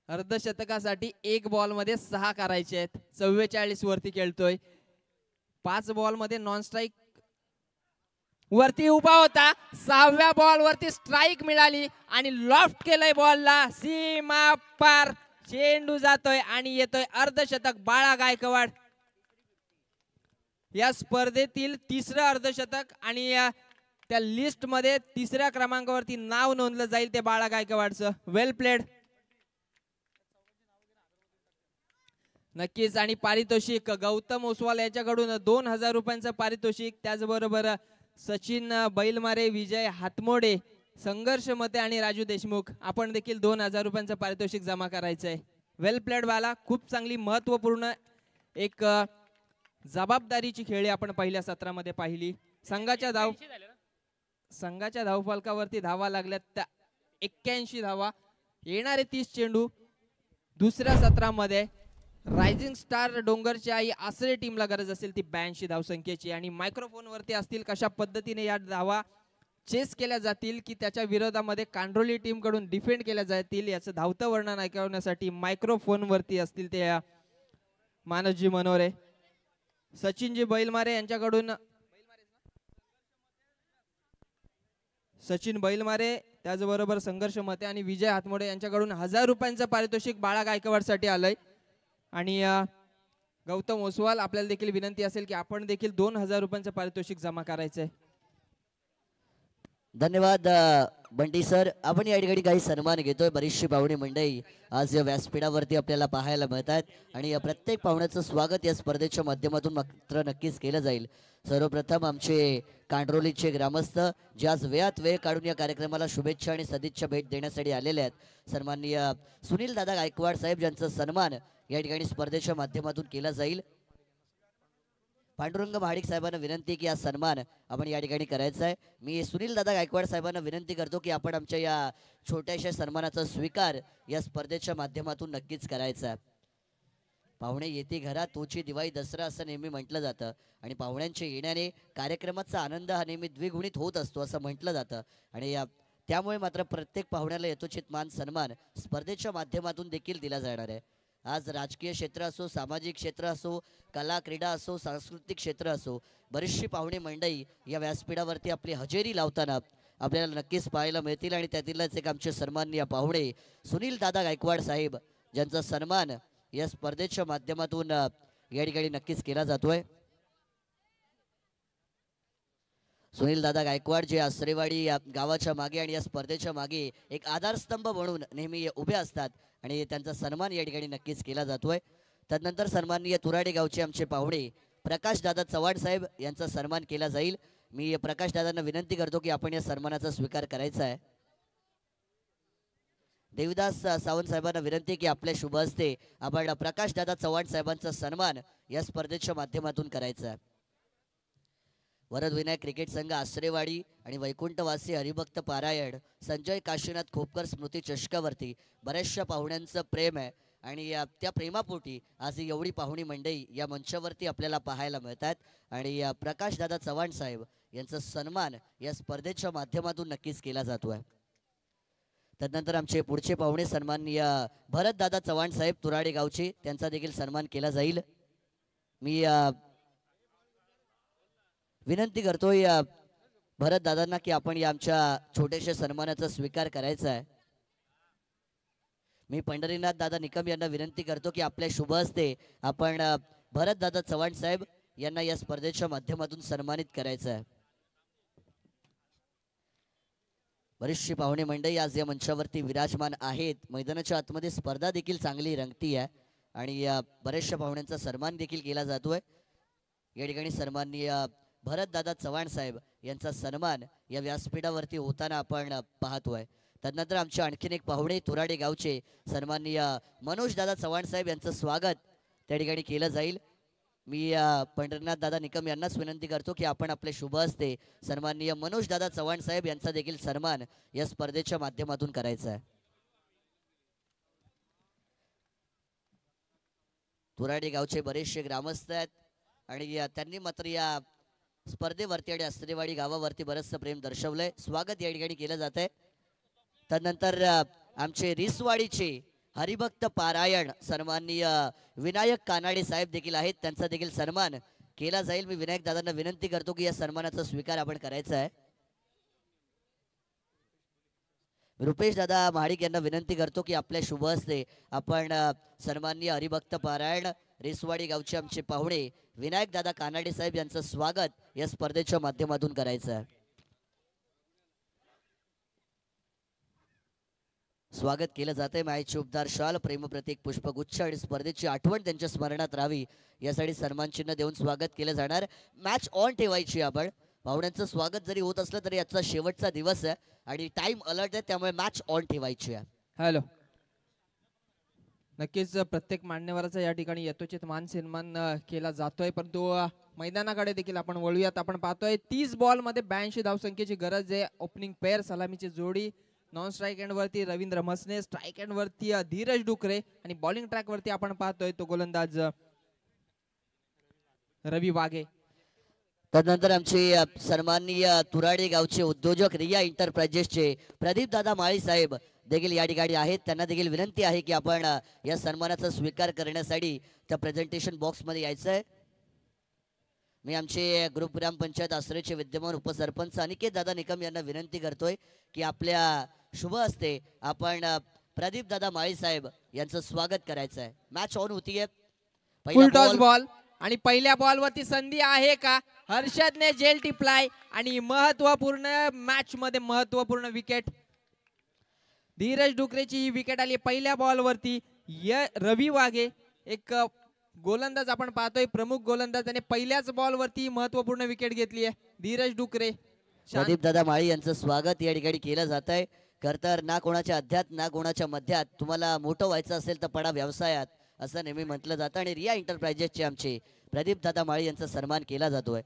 B: अर्धशतकासाठी 1 बॉल मध्ये 6 करायचे आहेत. 44 वरती खेळतोय. 5 बॉल मध्ये नॉन स्ट्राईक वरती उभा होता. 6व्या बॉल वरती स्ट्राईक मिळाली आणि लॉफ्ट केलंय बॉलला. सीमा पार. चेंडू जातोय आणि येतोय अर्धशतक. बाळा गायकवाड या स्पर्धेतील 3रं अर्धशतक आणि त्या लिस्ट मध्ये 3ऱ्या क्रमांकावरती नाव नोंदलं जाईल ते बाळा गायकवाडचं. वेल प्लेड. नक्कीच. आणि पारितोषिक गौतम ओसवाल याच्याकडून 2000 रुपयांचं पारितोषिक. त्याचबरोबर सचिन बैलमारे, विजय हातमोडे, संघर्ष मते आणि राजू देशमुख आपण देखील 2000 रुपयांचं पारितोषिक जमा करायचंय. वेल प्लेड बाला. खूप चांगली महत्वपूर्ण एक जबाबदारीची खेळी आपण पहिल्या सत्रामध्ये पाहिली. संघाच्या धावफलकावरती धावा लागल्यात त्या 81 धावा. येणारे 30 चेंडू. दुसऱ्या सत्रामध्ये रायझिंग स्टार डोंगरची आई आसरे टीमला गरज असेल ती 82 धावसंख्येची. आणि मायक्रोफोन वरती असतील कशा पद्धतीने या धावा चेस केल्या जातील की त्याच्या विरोधामध्ये कांड्रोली टीम कडून डिफेंड केल्या जातील याचं धावतं वर्णन ऐकवण्यासाठी मायक्रोफोन वरती असतील ते मानसजी मनोरे. सचिनजी बैलमारे यांच्याकडून सचिन बैलमारे, त्याचबरोबर संघर्ष मते आणि विजय हातमोडे यांच्याकडून 1000 रुपयांचं पारितोषिक बाळा गायकवाड साठी आलंय. आणि गौतम ओसवाल, आपल्याला देखील विनंती असेल की आपण देखील 2000 रुपयांचं पारितोषिक जमा करायचंय.
A: धन्यवाद बंटी सर. आपण या ठिकाणी काही सन्मान घेतोय. बरीचशी पाहुणे मंडळी आज या व्यासपीठावरती आपल्याला पाहायला मिळतात आणि या प्रत्येक पाहुण्याचं स्वागत या स्पर्धेच्या माध्यमातून मात्र नक्कीच केलं जाईल. सर्वप्रथम आमचे कांडरोलीचे ग्रामस्थ जे आज वेळात वेळ काढून या कार्यक्रमाला शुभेच्छा आणि सदिच्छा भेट देण्यासाठी आलेले आहेत, सन्माननीय सुनील दादा गायकवाड साहेब, ज्यांचा सन्मान या ठिकाणी स्पर्धेच्या माध्यमातून केला जाईल. पांडुरंग महाडिक साहेबांना विनंती की हा सन्मान आपण या ठिकाणी करायचा आहे. मी सुनील दादा गायकवाड साहेबांना विनंती करतो की आपण आमच्या या छोट्याशा सन्मानाचा स्वीकार या स्पर्धेच्या माध्यमातून नक्कीच करायचा आहे. पाहुणे येते घरा तोची दिवाळी दसरा असं नेहमी म्हटलं जातं आणि पाहुण्यांच्या येण्याने कार्यक्रमाचा आनंद हा नेहमी द्विगुणित होत असतो असं म्हटलं जातं. आणि त्यामुळे मात्र प्रत्येक पाहुण्याला यथोचित मान सन्मान स्पर्धेच्या माध्यमातून देखील दिला जाणार आहे. आज राजकीय क्षेत्र असो, सामाजिक क्षेत्र असो, कला क्रीडा असो, सांस्कृतिक क्षेत्र असो, बरीचशी पाहुणे मंडळी या व्यासपीठावरती आपली हजेरी लावताना आपल्याला नक्कीच पाहायला मिळतील. आणि त्यातीलच एक आमचे सन्माननीय पाहुणे सुनील दादा गायकवाड साहेब, ज्यांचा सन्मान या स्पर्धेच्या माध्यमातून या ठिकाणी नक्कीच केला जातोय. सुनील दादा गायकवाड जे आसरेवाडी या गावाच्या मागे आणि या स्पर्धेच्या मागे एक आधारस्तंभ म्हणून नेहमी उभे असतात आणि त्यांचा सन्मान या ठिकाणी नक्कीच केला जातोय. तदनंतर सन्माननीय तुराडे गावचे आमचे पाहुणे प्रकाश दादा चव्हाण साहेब यांचा सन्मान केला जाईल. मी प्रकाश दादांना विनंती करतो की आपण या सन्मानाचा स्वीकार करायचा आहे. देवदास सावंत साहेबांना विनंती की आपल्या शुभ हस्ते आपण प्रकाश दादा चव्हाण साहेबांचा सन्मान या स्पर्धेच्या माध्यमातून करायचा आहे. वरद विनायक क्रिकेट संघ आसरेवाडी आणि वैकुंठवासी हरिभक्त पारायण संजय काशीनाथ खोपकर स्मृती चषकावरती बऱ्याचशा पाहुण्यांचं प्रेम आहे आणि त्या प्रेमापोटी आज एवढी पाहुणी मंडळी या मंचावरती आपल्याला पाहायला मिळतात. आणि प्रकाश दादा चव्हाण साहेब यांचा सन्मान या स्पर्धेच्या माध्यमातून नक्कीच केला जातोय. तदनंतर आमचे पुढचे पाहुणे सन्माननीय भरत दादा चव्हाण साहेब तुराडे गावचे, त्यांचा देखील सन्मान केला जाईल. मी विनंती करतोय भरत दादांना की आपण या आमच्या छोट्याशा सन्मानाचा स्वीकार करायचा आहे. मी पंढरीनाथ दादा निकम यांना विनंती करतो की आपल्या शुभ हस्ते आपण भरत दादा चव्हाण साहेब यांना या स्पर्धेच्या माध्यमातून सन्मानित करायचं आहे. बरीचशी पाहुणे मंडळी आज या मंचावरती विराजमान आहेत. मैदानाच्या आतमध्ये स्पर्धा देखील चांगली रंगती आहे आणि या बऱ्याचशा पाहुण्यांचा सन्मान देखील केला जातोय. या ठिकाणी सन्माननीय भरत दादा चव्हाण साहेब यांचा सन्मान या व्यासपीठावरती होताना आपण पाहतोय. तदनंतर आमचे आणखीन एक पाहुणे तुराडे गावचे सन्माननीय मनोज दादा चव्हाण साहेब यांचं स्वागत त्या ठिकाणी केलं जाईल. मी पंढरीनाथ दादा निकम यांनाच विनंती करतो की आपण आपले शुभ हस्ते सन्माननीय मनोज दादा चव्हाण साहेब यांचा देखील सन्मान या स्पर्धेच्या माध्यमातून करायचा आहे. तुराडे गावचे बरेचसे ग्रामस्थ आहेत आणि त्यांनी मात्र या स्पर्धेवरती आणि आसरेवाडी गावावरती बरंचसं प्रेम दर्शवलंय. स्वागत या ठिकाणी केलं जात आहे. तदनंतर आमचे रिसवाडीचे हरिभक्त पारायण सन्माननीय विनायक कानाडे साहेब देखील आहेत, त्यांचा देखील सन्मान केला जाईल. मी विनायक दादांना विनंती करतो की या सन्मानाचा स्वीकार आपण करायचा आहे. रुपेश दादा महाडिक यांना विनंती करतो की आपल्या शुभ हस्ते आपण सन्माननीय हरिभक्त पारायण रेसवाडी गावचे आमचे पाहुणे विनायक दादा कानाडे साहेब यांचं स्वागत या स्पर्धेच्या माध्यमातून करायचं आहे. स्वागत केलं जाते. मायेचे उपदार शाल, प्रेमप्रतीक पुष्पगुच्छ आणि स्पर्धेची आठवण त्यांच्या स्मरणात राहावी यासाठी सन्मान चिन्ह देऊन स्वागत केलं जाणार. मॅच ऑन ठेवायची. आपण पाहुण्यांचं स्वागत जरी होत असलं तरी याचा शेवटचा दिवस आहे आणि टाइम अलर्ट आहे, त्यामुळे मॅच ऑन ठेवायची आहे.
B: हॅलो, नक्कीच प्रत्येक मान्यवराचा या ठिकाणी यथोचित मान सन्मान केला जातोय, परंतु मैदानाकडे देखील आपण वळूयात. आपण पाहतोय 30 बॉल मध्ये 82 धावसंख्येची गरज आहे. ओपनिंग पेअर सलामीची जोडी नॉन स्ट्राईक एंड वरती रवींद्र म्हसने, स्ट्राईक एंड वरती धीरज डुकरे आणि बॉलिंग ट्रॅक वरती आपण पाहतोय तो गोलंदाज रवी वाघे.
A: तदनंतर आमचे सन्माननीय तुराडे गावचे उद्योजक रिया एंटरप्राइजेसचे प्रदीप दादा माळी साहेब देखील या ठिकाणी आहेत. त्यांना देखील विनंती आहे की आपण या सन्मानाचा स्वीकार करण्यासाठी त्या प्रेझेंटेशन बॉक्स मध्ये यायचं आहे. मी आमचे ग्रुप ग्रामपंचायत आसरेचे विद्यमान उपसरपंच अनिकेत दादा निकम यांना विनंती करतोय की आपल्या शुभ हस्ते आपण प्रदीप दादा माळी साहेब यांचं स्वागत करायचं आहे. मॅच ऑन होतीये.
B: फुल टॉस बॉल आणि पहिल्या बॉल वरती संधी आहे का? हर्षदने जेल टिपलाय आणि महत्वपूर्ण मॅच मध्ये महत्वपूर्ण विकेट. धीरज डुकरेची ही विकेट आली पहिल्या बॉल वरती. रवी वाघे एक गोलंदाज आपण पाहतोय, प्रमुख गोलंदाज, त्याने पहिल्याच बॉल वरती महत्वपूर्ण विकेट घेतली आहे. धीरज डुकरे.
A: प्रदीप दादा माळी यांचं स्वागत या ठिकाणी केलं जात आहे. खरतर ना कोणाच्या अध्यात ना कोणाच्या मध्यात. तुम्हाला मोठं व्हायचं असेल तर पडा व्यवसायात असं नेहमी म्हटलं जातं आणि रिया एंटरप्राइजेसचे आमचे प्रदीप दादा माळी यांचा सन्मान केला जातोय.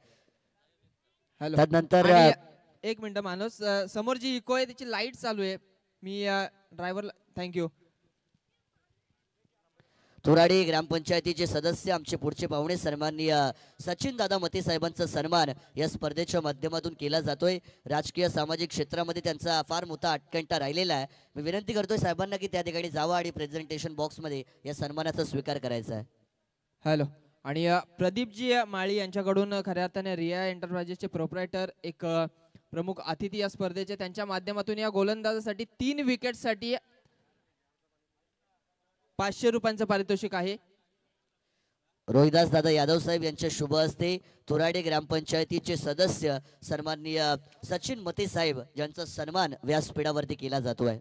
B: हॅलो,
A: त्यानंतर
B: एक मिनिट माणूस, समोर जी इको आहे त्याची लाईट चालू आहे. मी ड्रायव्हरला थँक्यू.
A: तुराडी ग्रामपंचायतीचे सदस्य आमचे पुढचे पाहुणे सन्माननीय सचिन दादा मते साहेबांचा सन्मान या स्पर्धेच्या माध्यमातून केला जातोय. राजकीय सामाजिक क्षेत्रामध्ये त्यांचा फार मोठा अटकंटा राहिलेला आहे. मी विनंती करतोय साहेबांना की त्या ठिकाणी जावं आणि प्रेझेंटेशन बॉक्समध्ये या सन्मानाचा स्वीकार करायचा आहे.
B: हॅलो, आणि प्रदीपजी माळी यांच्याकडून खऱ्या अर्थाने रिया एंटरप्राइजेसचे प्रोप्रायटर एक प्रमुख अतिथी या स्पर्धेचे, त्यांच्या माध्यमातून या गोलंदाजासाठी 3 विकेटसाठी 500 रुपयांचं पारितोषिक आहे.
A: रोहिदास दादा यादव साहेब यांच्या शुभ हस्ते तुराडी ग्रामपंचायतीचे सदस्य सन्माननीय सचिन मते साहेब यांचा सन्मान व्यासपीठावरती केला जातोय.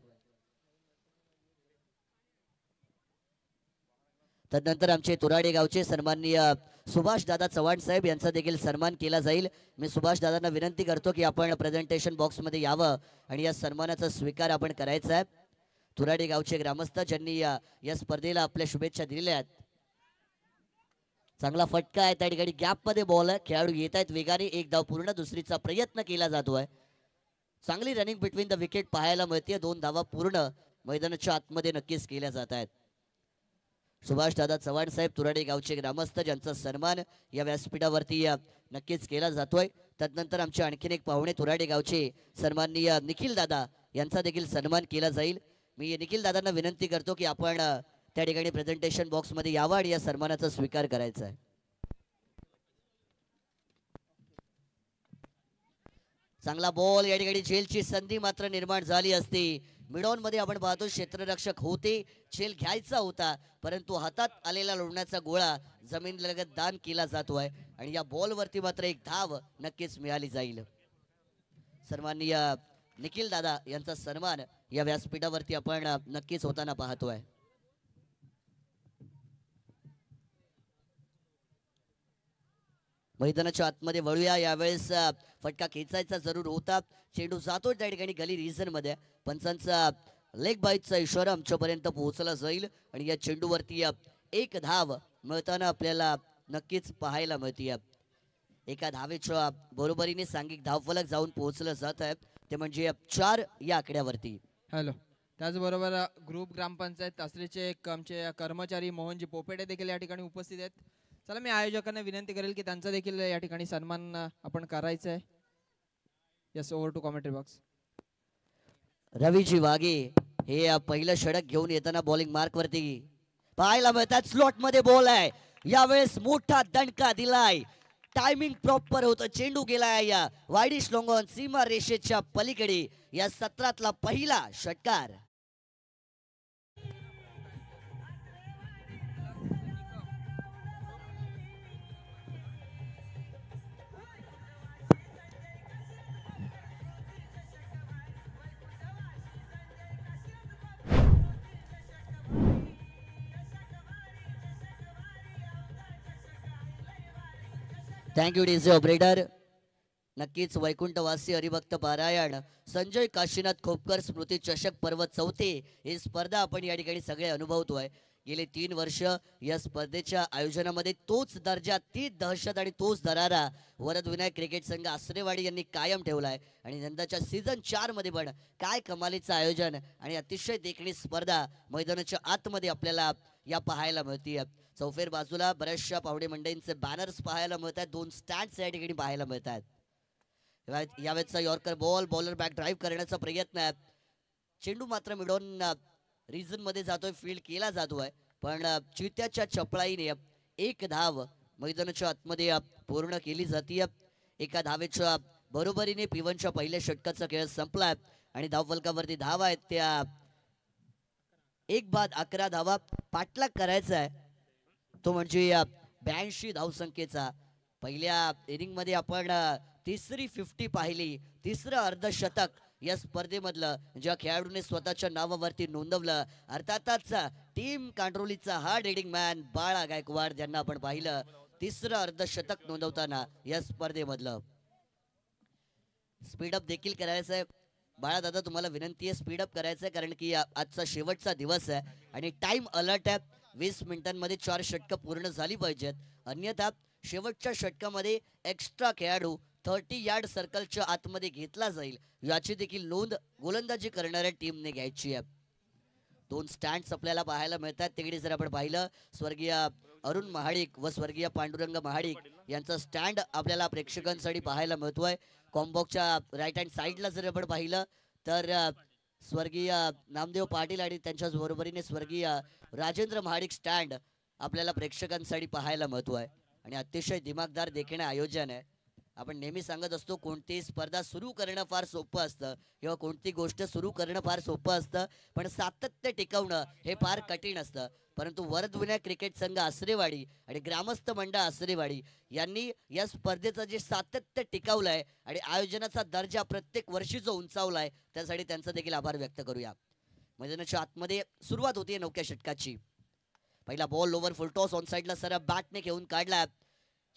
A: तदनंतर आमचे तुराडे गावचे सन्माननीय सुभाष दादा चव्हाण साहेब यांचा देखील सन्मान केला जाईल. मी सुभाष दादांना विनंती करतो की आपण प्रेझेंटेशन बॉक्समध्ये यावं आणि या सन्मानाचा स्वीकार आपण करायचा आहे. तुराडे गावचे ग्रामस्थ ज्यांनी या स्पर्धेला आपल्या शुभेच्छा दिलेल्या आहेत. चांगला फटका आहे त्या ठिकाणी, गॅप मध्ये बॉल आहे, खेळाडू येत आहेत वेगाने. एक धाव पूर्ण, दुसरीचा प्रयत्न केला जातोय. चांगली रनिंग बिटवीन द विकेट पाहायला मिळते. 2 धावा पूर्ण मैदानाच्या आतमध्ये नक्कीच केल्या जात आहेत. सुभाष दादा चव्हाण साहेब तुराडे गावचे ग्रामस्थ ज्यांचा सन्मान या व्यासपीठावरती नक्कीच केला जातोय. तदनंतर आमचे आणखीन एक पाहुणे तुराडे गावचे सन्माननीय निखिल दादा यांचा देखील सन्मान केला जाईल. मी निखिल दादांना विनंती करतो की आपण त्या ठिकाणी प्रेझेंटेशन बॉक्स मध्ये यावं आणि या सन्मानाचा स्वीकार करायचा आहे. चांगला बॉल, या ठिकाणी झेलची संधी मात्र निर्माण झाली असती. मिडॉन मध्ये आपण पाहतो क्षेत्ररक्षक होते, झेल घ्यायचा होता, परंतु हातात आलेला लोण्याचा गोळा जमीन लगत दान केला जातोय आणि या बॉल वरती मात्र एक धाव नक्कीच मिळाली जाईल. सन्माननीय निखिल दादा यांचा सन्मान या व्यासपीठावरती आपण नक्कीच होताना पाहतोय. मैदानाच्या आतमध्ये वळूया. यावेळेस फटका खेचायचा जरूर होता. चेंडू जातो त्या ठिकाणी गली रिजन मध्ये. पंचांचा लेग बाईटचा इशारा आमच्यापर्यंत पोहोचला जाईल आणि या चेंडूवरती एक धाव मिळताना आपल्याला नक्कीच पाहायला मिळते. एका धावेच्या बरोबरीने सांघिक धावफलक जाऊन पोहोचलं जात आहे, ते म्हणजे 4 या आकड्यावरती.
B: हॅलो, त्याचबरोबर ग्रुप ग्रामपंचायत आसरेचे आमचे कर्मचारी मोहनजी पोपेटे देखील या ठिकाणी उपस्थित आहेत. चला, मी आयोजकांना विनंती करेल की त्यांचा देखील या ठिकाणी सन्मान आपण करायचा आहे. Yes, over to commentary box.
A: Raviji Waghe हे पहिलं षटक घेऊन येताना बॉलिंग मार्क वरती पाहायला मिळतात. स्लॉट मध्ये बॉल आहे, यावेळेस मोठा दणका दिलाय. टायमिंग प्रॉपर होतं, चेंडू गेलाय या वाईडिश लॉंगॉन सीमा रेषेच्या पलीकडे. या सत्रातला पहिला षटकार. Thank you DJ operator. नक्कीच वैकुंठवासी हरिभक्त पारायण संजय काशीनाथ खोपकर स्मृती चषक पर्व 4 ही स्पर्धा आपण या ठिकाणी सगळे अनुभवतोय. गेले 3 वर्ष या स्पर्धेच्या आयोजनामध्ये तोच दर्जा, ती दहशत आणि तोच दरारा वरद विनायक क्रिकेट संघ आसरेवाडी यांनी कायम ठेवलाय. आणि यंदाच्या सीझन 4 मध्ये पण काय कमालीचं आयोजन आणि अतिशय देखणी स्पर्धा मैदानाच्या आतमध्ये आपल्याला या पाहायला मिळते. चौफेर बाजूला बऱ्याचशा पाहुणे मंडळींचे बॅनर्स पाहायला मिळतात, 2 स्टँड्स या ठिकाणी पाहायला मिळतात. यावेळेचा yorker ball, bowler back drive करण्याचा प्रयत्न आहे. चेंडू मात्र मिडॉन रिजन मध्ये जातोय, फील्ड केला जातोय, पण चित्याच्या चपळाईने एक धाव मैदानाच्या आतमध्ये पूर्ण केली जाते. एका धावेच्या बरोबरीने P1च्या पहिल्या षटकाचा खेळ संपला आणि धावफलकावरती धावा आहेत त्या 1 बाद 11 धावा पाठलाग करायचा आहे तो म्हणजे 82 धावसंख्येचा. पहिल्या इनिंग मध्ये आपण तिसरी 50 पाहिली, तिसरं अर्धशतक या स्पर्धेमधलं ज्या खेळाडूने स्वतःच्या नावावरती नोंदवलं अर्थातच टीम कांड्रोलीचा हा लीडिंग मॅन बाळा गायकवाड ज्यांना आपण पाहिलं तिसरं अर्धशतक नोंदवताना या स्पर्धेमधलं. स्पीडअप देखील करायचं आहे बाळा दादा, तुम्हाला विनंती आहे स्पीडअप करायचं आहे कारण की आजचा शेवटचा दिवस आहे आणि टाइम अलर्ट आहे. 20 मिनिटांमध्ये 4 षटकं पूर्ण झाली पाहिजेत, अन्यथा शेवटच्या षटकामध्ये एक्स्ट्रा खेळाडू 30 यार्ड सर्कलच्या आतमध्ये घेतला जाईल याची देखील नोंद गोलंदाजी करणाऱ्या टीमने घ्यायची आहे. 2 स्टँड्स आपल्याला पाहायला मिळतात. तिकडे जर आपण पाहिलं स्वर्गीय अरुण महाडिक व स्वर्गीय पांडुरंग महाडिक यांचा स्टँड आपल्याला प्रेक्षकांसाठी पाहायला मिळतोय. कॉम्बॉक्सच्या राईट हँड साईडला जर आपण पाहिलं तर स्वर्गीय नामदेव पाटील आणि त्यांच्याच बरोबरीने स्वर्गीय राजेंद्र महाडिक स्टँड आपल्याला प्रेक्षकांसाठी पाहायला मिळतोय आणि अतिशय दिमागदार देखणे आयोजन आहे. आपण नेहमी सांगत असतो कोणतीही स्पर्धा सुरू करणं फार सोपं असतं किंवा कोणती गोष्ट सुरू करणं फार सोपं असतं, पण सातत्य टिकवणं हे फार कठीण असतं. परंतु वरदविनायक क्रिकेट संघ आसरेवाडी आणि ग्रामस्थ मंडळ आसरेवाडी यांनी या स्पर्धेचं जे सातत्य टिकवलंय आणि आयोजनाचा दर्जा प्रत्येक वर्षी जो उंचावलाय त्यासाठी त्यांचा देखील आभार व्यक्त करूया. मैदानाच्या आतमध्ये सुरुवात होती 9व्या षटकाची. पहिला बॉल ओव्हर फुलटॉस ऑन साइडला सर बॅटने घेऊन काढला.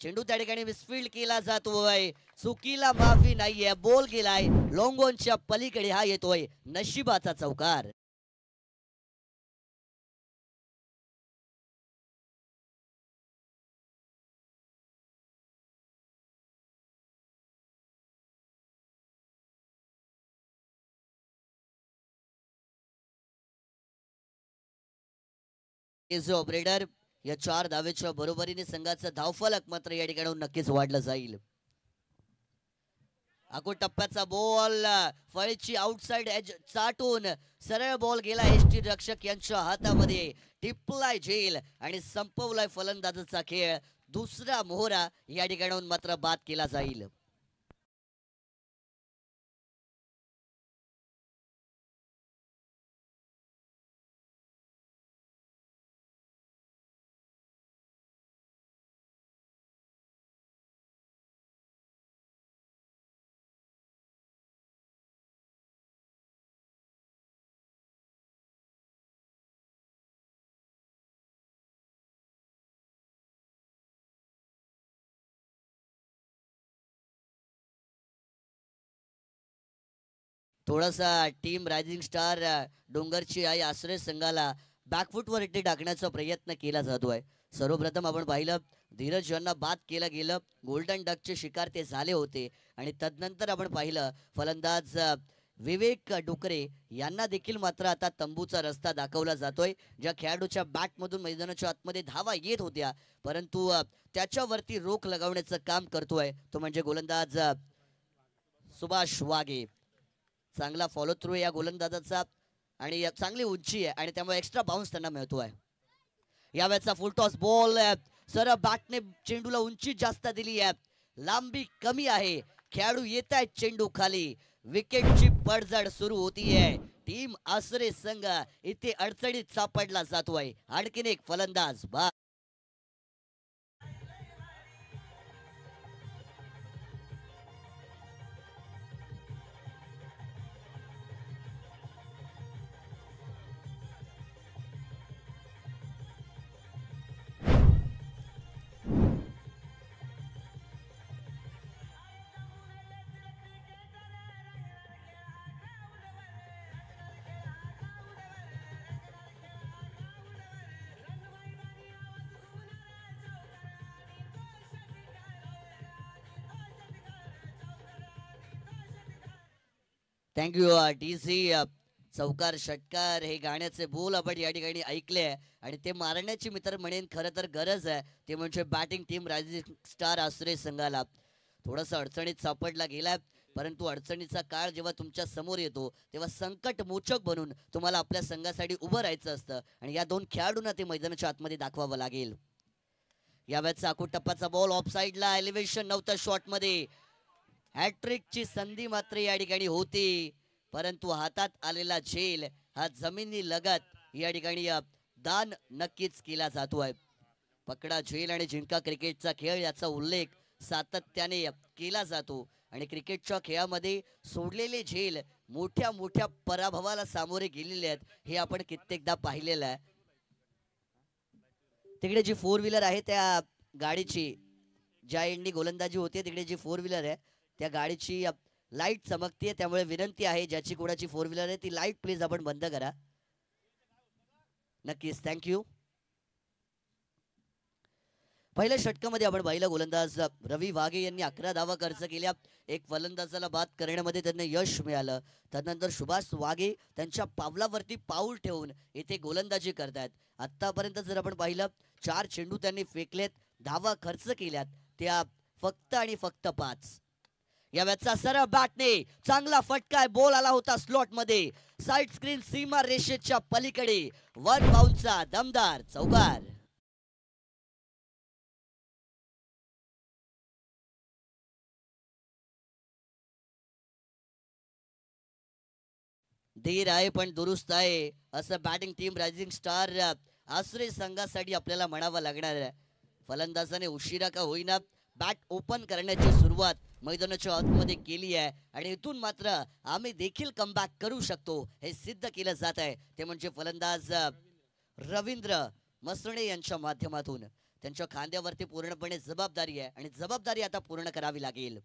A: चेंडू त्या ठिकाणी मिसफील्ड केला जातोय, चुकीला माफी नाहीये, बॉल गेलाय लॉंग ऑनच्या पलीकडे, हा येतोय नशिबाचा चौकार. ऑपरेटर या 4 धावेच्या बरोबरीने संघाचं धावफलक मात्र या ठिकाणी नक्कीच वाढलं जाईल. अगो टप्प्याचा बॉल फळीची आउटसाइड एज चाटून सरळ बॉल गेला एसटी रक्षक यांच्या हातामध्ये, टिपलाय झेल आणि संपवलाय फलंदाजाचा खेळ. दुसरा मोहरा या ठिकाणी मात्र बाद केला जाईल. थोडासा टीम रायझिंग स्टार डोंगरची आई आश्रय संघाला बॅकफुटवरती टाकण्याचा प्रयत्न केला जातोय. सर्वप्रथम आपण पाहिलं धीरज यांना बाद केलं गेलं, गोल्डन डकचे शिकार ते झाले होते आणि तदनंतर आपण पाहिलं फलंदाज विवेक डुकरे यांना देखील मात्र आता तंबूचा रस्ता दाखवला जातोय. ज्या खेळाडूच्या बॅटमधून मैदानाच्या आतमध्ये धावा येत होत्या परंतु त्याच्यावरती रोख लगावण्याचं काम करतोय तो म्हणजे गोलंदाज सुभाष वाघे. चांगला फॉलो थ्रू या गोलंदाजाचा आणि चांगली उंची आहे आणि त्यामुळे एक्स्ट्रा बाउन्स त्यांना मिळतोय. यावेळेचा फुल टॉस बॉल सर बॅटने चेंडूला उंची जास्त दिली आहे, लांबी कमी आहे, खेळाडू येत आहेत चेंडू खाली, विकेटची पडझड सुरू होतीये. टीम आसरे संघ इथे अडचणीत सापडला जातोय. आणखीन एक फलंदाज बाद. Thank you DC. चौकार षटकार हे गाण्याचे बोल आपण या ठिकाणी ऐकले आणि ते मारण्याची मित्र म्हणेन खरं तर गरज आहे ते म्हणजे बॅटिंग टीम रायझिंग स्टार आसरे संघाला. थोडासा अडचणीत सापडला गेलाय परंतु अडचणीचा काळ जेव्हा तुमच्या समोर येतो तेव्हा संकट मोचक बनून तुम्हाला आपल्या संघासाठी उभं राहायचं असतं आणि या 2 खेळाडूंना ते मैदानाच्या आतमध्ये दाखवावं लागेल. यावेळेचा आखूड टप्प्याचा बॉल ऑफ साइडला, एलिव्हेशन नव्हतं शॉट मध्ये. हॅट्रिकची संधी मात्र या ठिकाणी होती, परंतु हातात आलेला झेल हा जमिनी लगत या ठिकाणी दान नक्कीच केला जातोय. पकडा झेल आणि जिंका क्रिकेटचा खेळ याचा उल्लेख सातत्याने केला जातो आणि क्रिकेटच्या खेळामध्ये सोडलेले झेल मोठ्या मोठ्या पराभवाला सामोरे गेलेले आहेत, हे आपण कित्येकदा पाहिलेलं आहे. तिकडे जी फोर व्हीलर आहे त्या गाडीची, ज्या एंडी गोलंदाजी होते तिकडे जी फोर व्हीलर आहे त्या गाडीची लाईट चमकते, त्यामुळे विनंती आहे ज्याची कोणाची फोर व्हीलर आहे ती लाईट प्लीज आपण बंद करा. नक्कीच, थँक्यू. पहिल्या षटकामध्ये आपण पाहिलं गोलंदाज रवी वाघे यांनी 11 धावा खर्च केल्या. एक फलंदाजाला बाद करण्यामध्ये त्यांना यश मिळालं. त्यानंतर सुभाष वाघे त्यांच्या पावलावरती पाऊल ठेवून इथे गोलंदाजी करतायत. आतापर्यंत जर आपण पाहिलं 4 चेंडू त्यांनी फेकलेत, धावा खर्च केल्यात त्या फक्त आणि फक्त 5. या मॅचचा सरळ बॅटने चांगला फटका, बॉल आला होता स्लॉट मध्ये, साइड स्क्रीन सीमा रेषेच्या पलीकडे, वन बाउन्सचा दमदार चौकार. धीर आहे पण दुरुस्त आहे असं बॅटिंग टीम रायझिंग स्टार आसरे संघासाठी आपल्याला म्हणावं लागणार आहे. फलंदाजाने उशिरा का होईना बॅट ओपन करण्याची सुरुवात मैदानाच्या आतमध्ये केली आहे आणि इथून मात्र आम्ही देखील कमबॅक करू शकतो हे सिद्ध केलं जात आहे. ते म्हणजे फलंदाज रवींद्र मसणे यांच्या माध्यमातून. त्यांच्या खांद्यावरती पूर्णपणे जबाबदारी आहे आणि जबाबदारी आता पूर्ण करावी लागेल.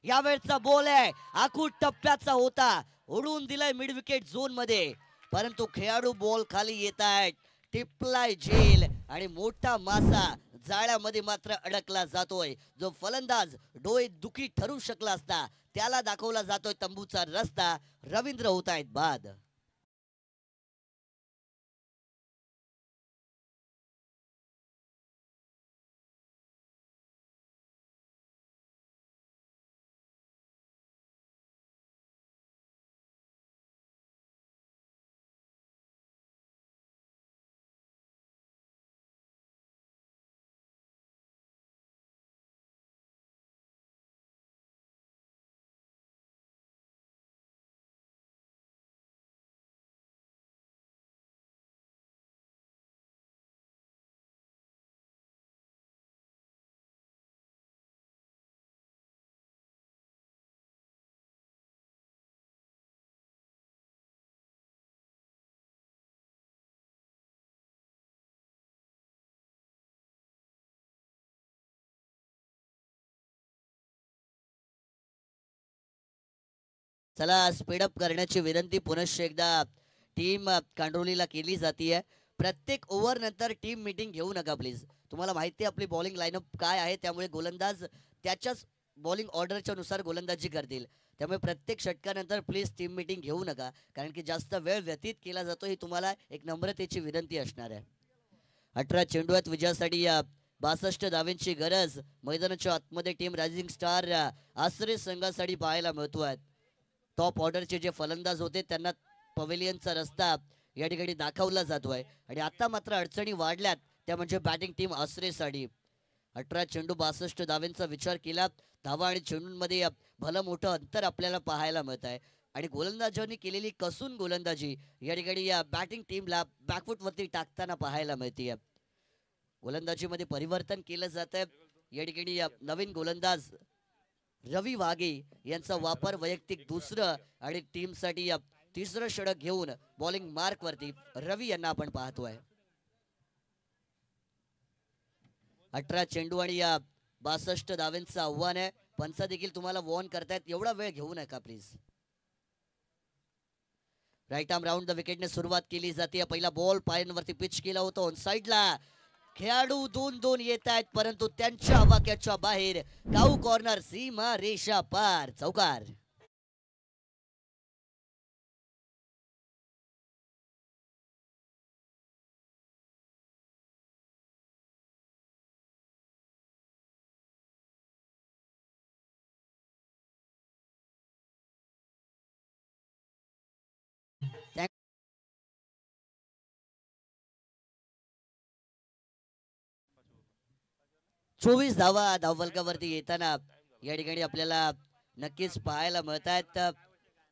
A: यावेळचा बॉल आहे आखूड टप्प्याचा होता, उडून दिलाय मिड विकेट झोन मध्ये, परंतु खेळाडू बॉल खाली येत आहेत. टिपलाय झेल आणि मोठा मासा जाळ्यामध्ये मात्र अडकला जातोय. जो फलंदाज डोळे दुखी ठरू शकला असता त्याला दाखवला जातोय तंबूचा रस्ता. रवींद्र होत आहेत बाद. चला स्पीडअप करण्याची विनंती पुनश्च एकदा टीम कांडोलीला केली जाते. प्रत्येक ओव्हर नंतर टीम मीटिंग घेऊ नका प्लीज. तुम्हाला माहिती आहे आपली बॉलिंग लाईनअप काय आहे, त्यामुळे गोलंदाज त्याच्याच बॉलिंग ऑर्डरच्या नुसार गोलंदाजी करतील. त्यामुळे प्रत्येक षटकानंतर प्लीज टीम मीटिंग घेऊ नका, कारण की जास्त वेळ व्यतीत केला जातो ही तुम्हाला एक नम्रतेची विनंती असणार आहे. 18 चेंडू आहेत विजयासाठी, 62 धावांची गरज मैदानाच्या आतमध्ये टीम रायझिंग स्टार आसरे संघासाठी पाहायला मिळतोय. टॉप ऑर्डरचे जे फलंदाज होते त्यांना पवेलियनचा रस्ता या ठिकाणी दाखवला जातोय आणि आता मात्र अडचणी वाढल्यात, त्या म्हणजे बॅटिंग टीम आसरेसाठी. 18 चेंडू 62 धावांचा विचार केला, धावा आणि चेंडूंमध्ये भलं मोठं अंतर आपल्याला पाहायला मिळत आहे आणि गोलंदाजांनी केलेली कसून गोलंदाजी या ठिकाणी या बॅटिंग टीमला बॅकफुट वरती टाकताना पाहायला मिळते. गोलंदाजीमध्ये परिवर्तन केलं जात आहे. या ठिकाणी नवीन गोलंदाज रवी वाघे यांचा वापर वैयक्तिक दुसरं आणि टीमसाठी तिसरं षटक घेऊन बॉलिंग मार्क वरती रवी यांना आपण पाहतोय. 18 चेंडू आणि 62 धावांचं आव्हान आहे. पंच देखील तुम्हाला वॉर्न करतायत, एवढा वेळ घेऊ नका please. Right arm round the विकेटने सुरुवात केली जाते. पहिला बॉल पायांवरती पिच केला होता ऑन साइडला. खेळाडू 2-2 येत आहेत, परंतु त्यांच्या वाक्याच्या बाहेर. काऊ कॉर्नर, सीमा रेषा पार, चौकार. 24 धावा धावफलकावरती येताना या ठिकाणी आपल्याला नक्कीच पाहायला मिळत आहेत.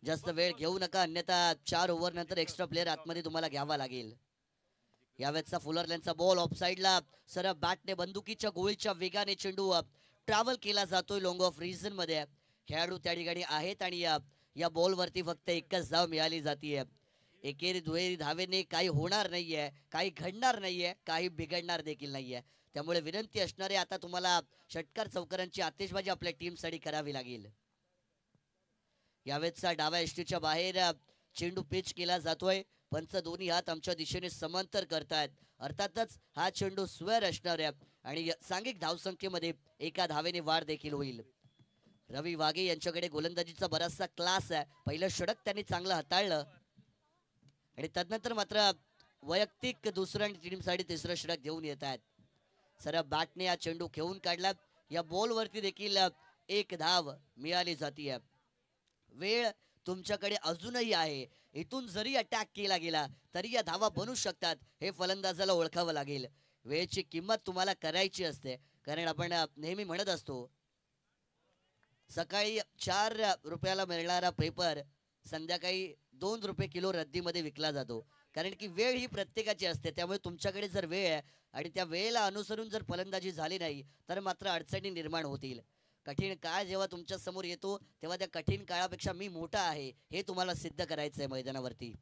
A: जास्त वेळ घेऊ नका, अन्यथा 4 ओव्हर नंतर एक्स्ट्रा प्लेअर आतमध्ये तुम्हाला घ्यावा लागेल. यावेळेचा फुलरलँडचा बॉल ऑफसाईडला सरळ बॅटने बंदुकीच्या गोळीच्या वेगाने चेंडू ट्रॅव्हल केला जातोय लॉंग ऑफ रिझन मध्ये. खेळाडू त्या ठिकाणी आहेत आणि या बॉलवरती फक्त एकच धाव मिळाली जाते. एकेरी दुहेरी धावेने काही होणार नाहीये, काही घडणार नाहीये, काही बिघडणार देखील नाहीये. त्यामुळे विनंती असणारे आता तुम्हाला षटकार चौकारांची आतिषबाजी आपल्या टीमसाठी करावी लागेल. यावेळेचा डाव्या एष्टीच्या बाहेर चेंडू पिच केला जातोय. पंच दोन्ही हात आमच्या दिशेने समांतर करतायत. अर्थातच हा चेंडू स्क्वेअर असणार आहे आणि सांघिक धावसंख्येमध्ये एका धावेने वाढ देखील होईल. रवी वाघे यांच्याकडे गोलंदाजीचा बराचसा क्लास आहे. पहिलं षटक त्यांनी चांगलं हाताळलं आणि तदनंतर मात्र वैयक्तिक दुसऱ्या टीमसाठी तिसरं षटक घेऊन येत आहेत. सरळ बॅटने हा चेंडू खेळून काढला. या बॉलवरती देखील एक धाव मिळाली जाते. वेळ तुमच्याकडे अजूनही आहे. इथून जरी अटॅक केला गेला तरी या धावा बनू शकतात, हे फलंदाजाला ओळखावं लागेल. वेळेची किंमत तुम्हाला करायची असते, कारण आपण नेहमी म्हणत असतो सकाळी 4 रुपयाला मिळणारा पेपर संध्याकाळी 2 रुपये किलो रद्दीमध्ये विकला जातो. कारण की वेळ ही प्रत्येकाची असते. त्यामुळे तुमच्याकडे जर वेळ आहे आणि त्या वेळेला अनुसरून जर फलंदाजी झाली नाही तर मात्र अडचणी निर्माण होतील. कठीण काळ जेव्हा तुमच्या समोर येतो तेव्हा त्या कठीण काळापेक्षा मी मोठा आहे हे तुम्हाला सिद्ध करायचंय मैदानावरती.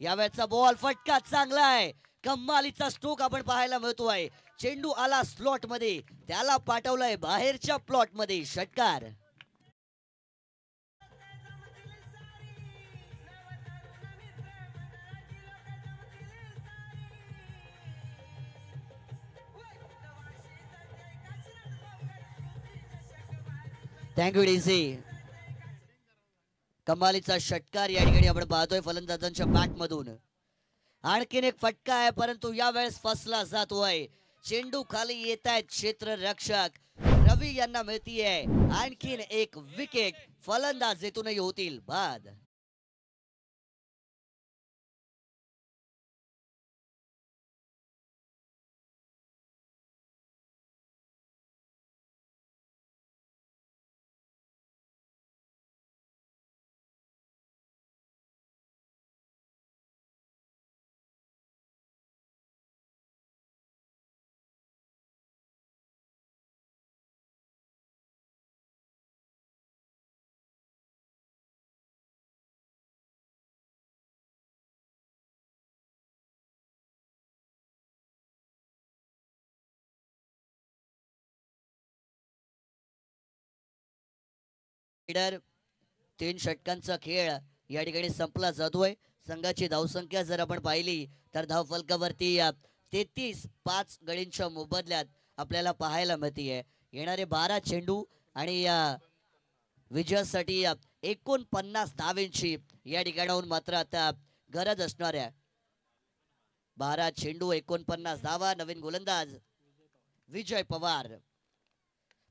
A: यावेळेचा बॉल फटका चांगला आहे. कमालीचा स्ट्रोक आपण पाहायला मिळतोय. चेंडू आला स्लॉट मध्ये, त्याला पाठवलंय बाहेरच्या प्लॉट मध्ये. षटकार. Thank you DC. कमालीचा षटकार या ठिकाणी आपण पाहतोय फलंदाजांच्या बॅट मधून. आणखीन एक फटका आहे, परंतु यावेळेस फसला जातोय. चेंडू खाली येत आहेत क्षेत्ररक्षक रवी यांना मिळतीये आणखीन एक विकेट. फलंदाज येथूनही होतील बाद. लीडर 3 षटकांचा खेळ या ठिकाणी संपला जातोय. संघाची धावसंख्या जर आपण पाहिली तर धावफलकावरती 33-5 गडींच्या मोबदल्यात आपल्याला पाहायला मिळतीये. येणारे 12 चेंडू आणि विजयासाठी 49 धावेंची या ठिकाणाहून मात्र आता गरज असणार आहे. 12 चेंडू 49 धावा. नवीन गोलंदाज विजय पवार.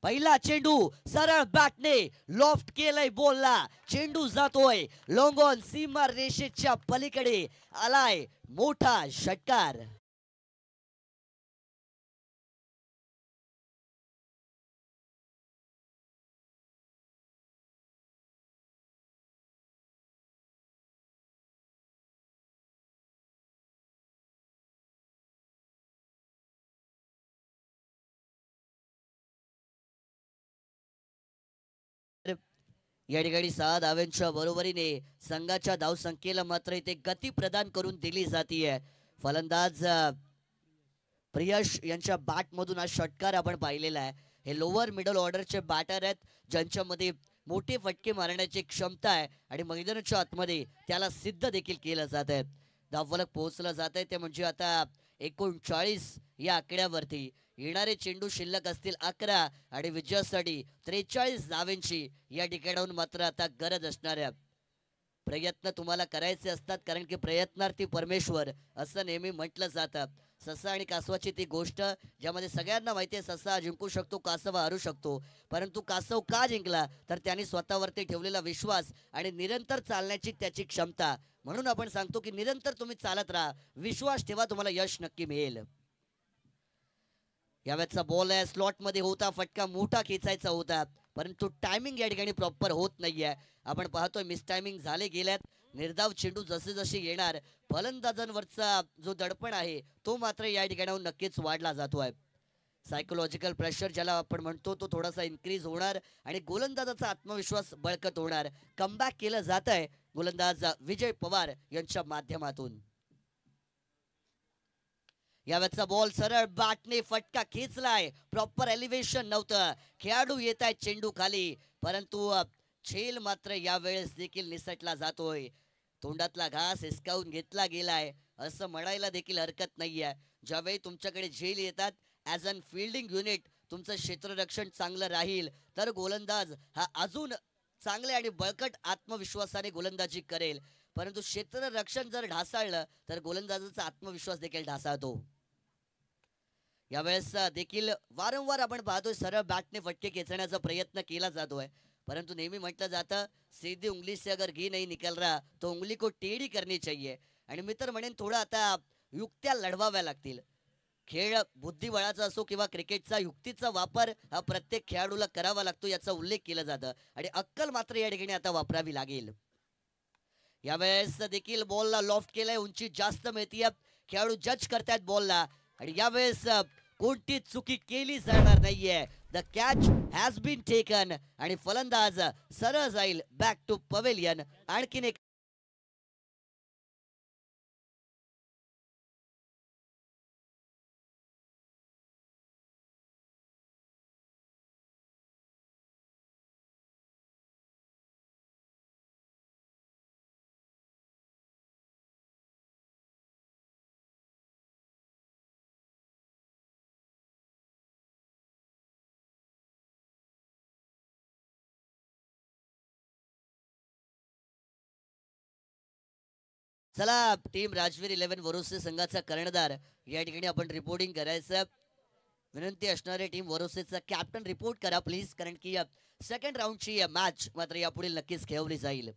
A: पहिला चेंडू सरळ बॅटने लॉफ्ट केलंय बॉलला. चेंडू जातोय लॉंग ऑन सीमा रेषेच्या पलीकडे. आलाय मोठा षटकार. या ठिकाणी 6 धाव्यांच्या बरोबरीने संघाच्या धावसंख्येला मात्र इथे गती प्रदान करून दिली जाते. फलंदाज प्रियश यांच्या बॅट मधून हा षटकार आपण पाहिलेला आहे. हे लोअर मिडल ऑर्डरचे बॅटर आहेत ज्यांच्यामध्ये मोठे फटके मारण्याची क्षमता आहे आणि मैदानाच्या आतमध्ये त्याला सिद्ध देखील केलं जात आहे. धावफलक पोहोचलं जात आहे ते म्हणजे आता 39 या आकड्यावरती. येणारे चेंडू शिल्लक असतील 11 आणि विजयासाठी 43 धावेंची या ठिकाणाहून मात्र आता गरज असणार आहे. प्रयत्न तुम्हाला करायचे असतात कारण की प्रयत्नार्थी परमेश्वर असं नेहमी म्हटलं जातं. ससा आणि कासवाची ती गोष्ट ज्यामध्ये सगळ्यांना माहिती आहे ससा जिंकू शकतो, कासव हरू शकतो. परंतु कासव का जिंकला तर त्यांनी स्वतःवरती ठेवलेला विश्वास आणि निरंतर चालण्याची त्याची क्षमता. म्हणून आपण सांगतो की निरंतर तुम्ही चालत राहा, विश्वास ठेवा, तुम्हाला यश नक्की मिळेल. यावेळेचा बॉल आहे स्लॉट मध्ये होता, फटका मोठा खेचायचा होता परंतु टायमिंग या ठिकाणी प्रॉपर होत नाहीये. आपण पाहतोय मिस टायमिंग झाले गेल्यात. निर्धाव चेंडू जसे जसे येणार फलंदाजांवरचा जो दडपण आहे तो मात्र या ठिकाणाहून नक्कीच वाढला जातोय. सायकोलॉजिकल प्रेशर ज्याला आपण म्हणतो तो थोडासा इन्क्रीज होणार आणि गोलंदाजाचा आत्मविश्वास बळकट होणार. कमबॅक केलं जात आहे गोलंदाज विजय पवार यांच्या माध्यमातून. यावेळेचा बॉल सरळ बॅटने फटका खेचलाय. प्रॉपर एलिव्हेशन नव्हतं. खेळाडू येत आहेत चेंडू खाली परंतु झेल मात्र यावेळेस देखील निसटला जातोय. तोंडातला घास हिसकावून घेतला गेलाय असं म्हणायला देखील हरकत नाहीये. ज्यावेळी तुमच्याकडे झेल येतात ॲज अन फिल्डिंग युनिट तुमचं क्षेत्ररक्षण चांगलं राहील तर गोलंदाज हा अजून चांगले आणि बळकट आत्मविश्वासाने गोलंदाजी करेल. परंतु क्षेत्ररक्षण जर ढासळलं तर गोलंदाजाचा आत्मविश्वास देखील ढासळतो. यावेळेस देखील वारंवार आपण पाहतोय सरळ बॅटने फटके खेचण्याचा प्रयत्न केला जातोय परंतु नेहमी म्हटलं जातं सीधी उंगली से अगर घी नहीं निकल रहा तो उंगली को टेढ़ी करनी चाहिए. आणि मी तर म्हणेन थोडं आता युक्त्या लढवाव्या लागतील. खेळ बुद्धिबळाचा असो किंवा क्रिकेटचा युक्तीचा वापर हा प्रत्येक खेळाडूला करावा लागतो याचा उल्लेख केला जातं आणि अक्कल मात्र या ठिकाणी आता वापरावी लागेल. यावेळेस देखील बॉलला लॉफ्ट केलाय. उंची जास्त मिळतीये. खेळाडू जज करतायत बॉलला आणि यावेळेस कोणती चुकी केली जाणार नाहीये. The catch has been taken आणि फलंदाज सरळ जाईल बॅक टू पवेलियन. आणखीन एक चला टीम राजवीर 11 वरोसे संघाचा कर्णधार या ठिकाणी आपण रिपोर्टिंग करायचं. विनंती असणारे टीम वरोसेचा कॅप्टन रिपोर्ट करा प्लीज कारण की सेकंड राऊंडची मॅच मात्र यापुढे नक्कीच खेळवली जाईल.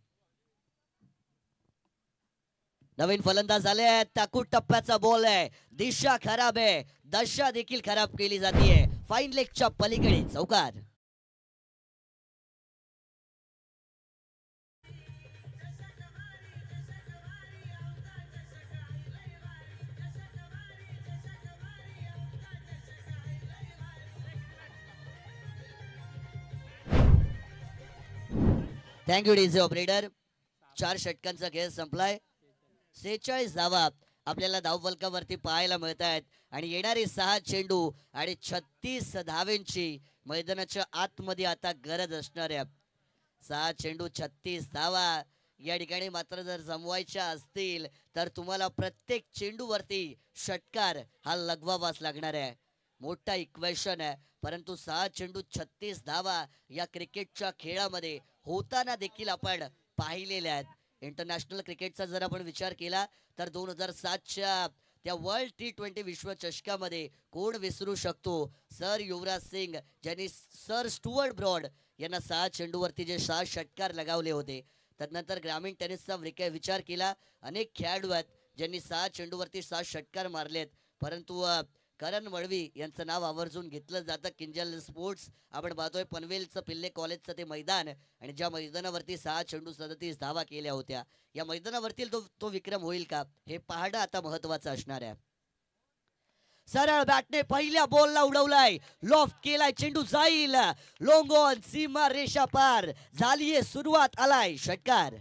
A: नवीन फलंदाज आले आहेत. ताकूट टप्प्याचा बॉल आहे. दिशा खराब आहे. दशा देखील खराब केली जाते. फाईन लेगच्या पलीकडे चौकार. Thank you DJ operator. 4 षटकांचा खेळ संपलाय. 46 धावा आपल्याला धावफलकावरती पाहायला मिळत आहेत आणि येणारे 6 चेंडू आणि 36 धावेंची मैदानाच्या आतमध्ये आता गरज असणार आहे. 6 चेंडू 36 धावा या ठिकाणी मात्र जर जमवायच्या असतील तर तुम्हाला प्रत्येक चेंडूवरती षटकार हा लगवावाच लागणार आहे. मोठा इक्वेशन आहे परंतु 6 चेंडू 36 धावा या क्रिकेटच्या खेळामध्ये होताना देखील आपण पाहिलेल्या आहेत. इंटरनॅशनल क्रिकेटचा जर आपण विचार केला तर 2007च्या त्या वर्ल्ड T20 विश्वचषकामध्ये कोण विसरू शकतो सर युवराज सिंग ज्यांनी सर स्टुअर्ट ब्रॉड यांना 6 चेंडूवरती जे 6 षटकार लगावले होते. त्यानंतर ग्रामीण टेनिसचा विचार केला अनेक खेळाडू आहेत ज्यांनी 6 चेंडूवरती 6 षटकार मारलेत परंतु करण मळवी यांचं नाव आवर्जून घेतलं जातं. किंजल स्पोर्ट्स आपण पाहतोय पनवेलचं पिल्ले कॉलेजचं ते मैदान आणि ज्या मैदानावरती 6 चेंडू 37 धावा केल्या होत्या या मैदानावरती तो विक्रम होईल का हे पाहणं आता महत्वाचं असणार आहे. सरळ बॅटने पहिल्या बॉलला उडवलाय. लॉफ्ट केलाय. चेंडू जाईल लॉंग ऑन सीमा रेषा पार झालीये सुरुवात. आलाय षटकार.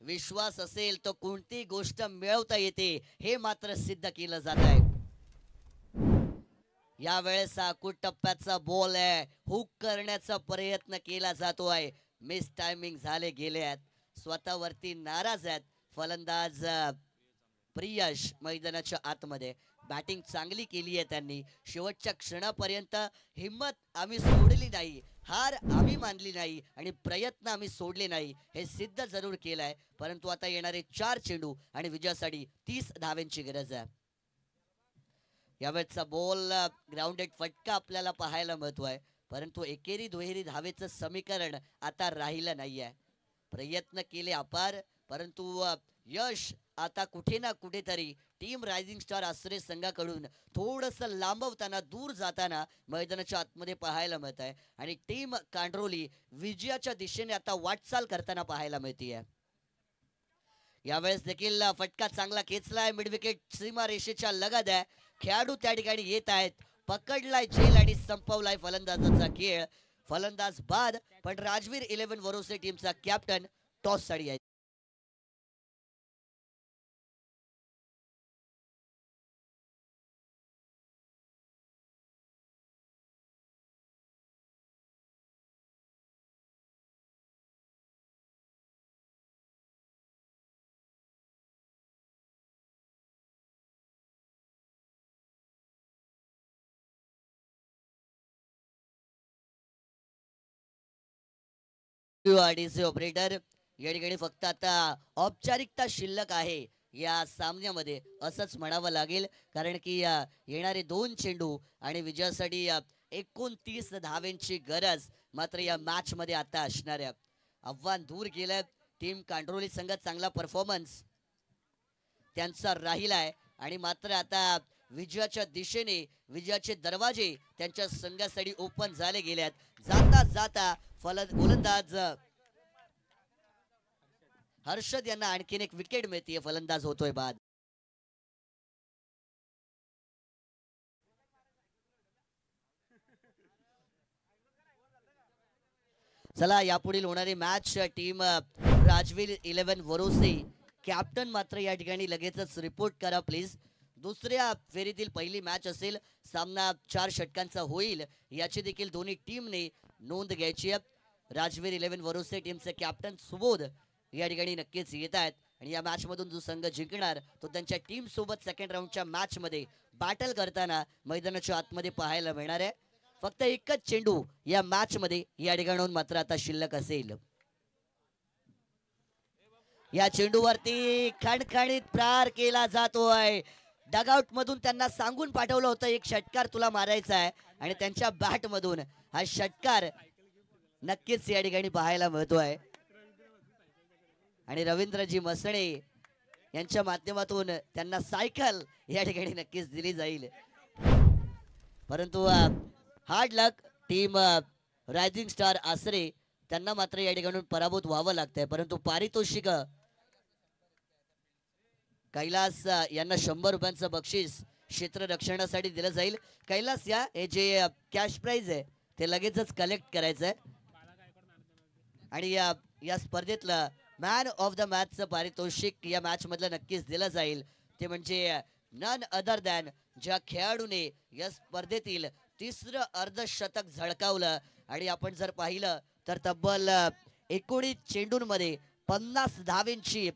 A: विश्वास असेल तर कोणती गोष्ट मिळवता येते हे मात्र सिद्ध केलं जात आहे. यावेळेस आकूट टप्प्याचा बॉल आहे. हुक करण्याचा प्रयत्न केला जातोय. मिस टायमिंग झाले गेले आहेत. स्वतःवरती नाराज आहेत फलंदाज प्रियश. मैदानाच्या आतमध्ये बॅटिंग चांगली केली आहे त्यांनी. शेवटच्या क्षणापर्यंत हिम्मत आम्ही सोडली नाही, हार आम्ही मानली नाही आणि प्रयत्न आम्ही सोडले नाही हे सिद्ध जरूर केलंय. परंतु आता येणारे 4 चेंडू आणि विजयासाठी 30 धावांची गरज आहे. यावेळेचा बॉल ग्राउंडेड फटका आपल्याला पाहायला मिळतोय परंतु एकेरी दुहेरी धावेचं समीकरण आता राहिलं नाहीये. प्रयत्न केले अपार, परंतु यश आता कुठे ना कुठेतरी टीम रायझिंग स्टार आसरे संघाकडून थोडस लांबवताना दूर जाताना मैदानाच्या आतमध्ये पाहायला मिळत आहे आणि टीम कांड्रोली विजयाच्या दिशेने आता वाटचाल करताना पाहायला मिळतीये. यावेळेस देखील फटका चांगला खेचलाय, मिड विकेट सीमा रेषेच्या लगत आहे. खेळाडू त्या ठिकाणी येत आहेत, पकडलाय झेल आणि संपवलाय फलंदाजाचा खेळ. फलंदाज बाद, पण राजवीर 11 वरोसे टीमचा कॅप्टन टॉस साठी आहे. आरडीसी ऑपरेटर या ठिकाणी फक्त आता औपचारिकता शिल्लक आहे या सामन्यामध्ये असंच म्हणावं लागेल, कारण की येणारे 2 चेंडू आणि विजयासाठी 29 धावेंची गरज मात्र या मॅच मध्ये आता असणार आहे. आव्हान दूर गेलं. टीम कांड्रोली संघात चांगला परफॉर्मन्स त्यांचा राहिलाय आणि मात्र आता विजयाच्या दिशेने विजयाचे दरवाजे त्यांच्या संघासाठी ओपन झाले गेल्यात. जाता जाता गोलंदाज हर्षद यांना आणखीन एक विकेट मिळते. फलंदाज होतोय बाद. चला यापुढील होणारी मॅच टीम राजवीर 11 वरोसे कॅप्टन मात्र या ठिकाणी लगेचच रिपोर्ट करा प्लीज. दुसऱ्या फेरीतील पहिली मॅच असेल, सामना 4 षटकांचा होईल याची देखील दोन्ही टीमने नोंद घ्यायची आहे. राजवीर 11 वरोसे टीमचे कॅप्टन सुबोध या ठिकाणी नक्कीच येत आहेत आणि या मॅच मधून जो संघ जिंकणार तो त्यांच्या टीम सोबत सेकंड राऊंडच्या मॅच मध्ये बॅटल करताना मैदानाच्या आतमध्ये पाहायला मिळणार आहे. फक्त एकच चेंडू या मॅच मध्ये या ठिकाणाहून मात्र आता शिल्लक असेल. या चेंडूवरती खणखणीत प्रहार केला जातोय. डगआउट मधून त्यांना सांगून पाठवलं होतं एक षटकार तुला मारायचा आहे आणि त्यांच्या बॅट मधून हा षटकार नक्कीच या ठिकाणी पाहायला मिळतोय आणि रवींद्रजी मसणे यांच्या माध्यमातून त्यांना सायकल या ठिकाणी नक्कीच दिली जाईल. परंतु हार्ड लक टीम रायझिंग स्टार आसरे त्यांना मात्र या ठिकाणी पराभूत व्हावं लागतंय. परंतु पारितोषिक कैलास यांना 100 रुपयांचं बक्षीस क्षेत्र रक्षणासाठी दिलं जाईल. कैलास या हे जे कॅश प्राइज आहे ते लगेचच कलेक्ट करायचं आहे आणि या स्पर्धेतलं मॅन ऑफ द मॅचचं पारितोषिक या मॅच मधलं नक्कीच दिलं जाईल. ते म्हणजे नन अदर दॅन ज्या खेळाडूने या स्पर्धेतील 3रं अर्धशतक झळकावलं आणि आपण जर पाहिलं तर तब्बल 19 चेंडूंमध्ये 50 धावेंची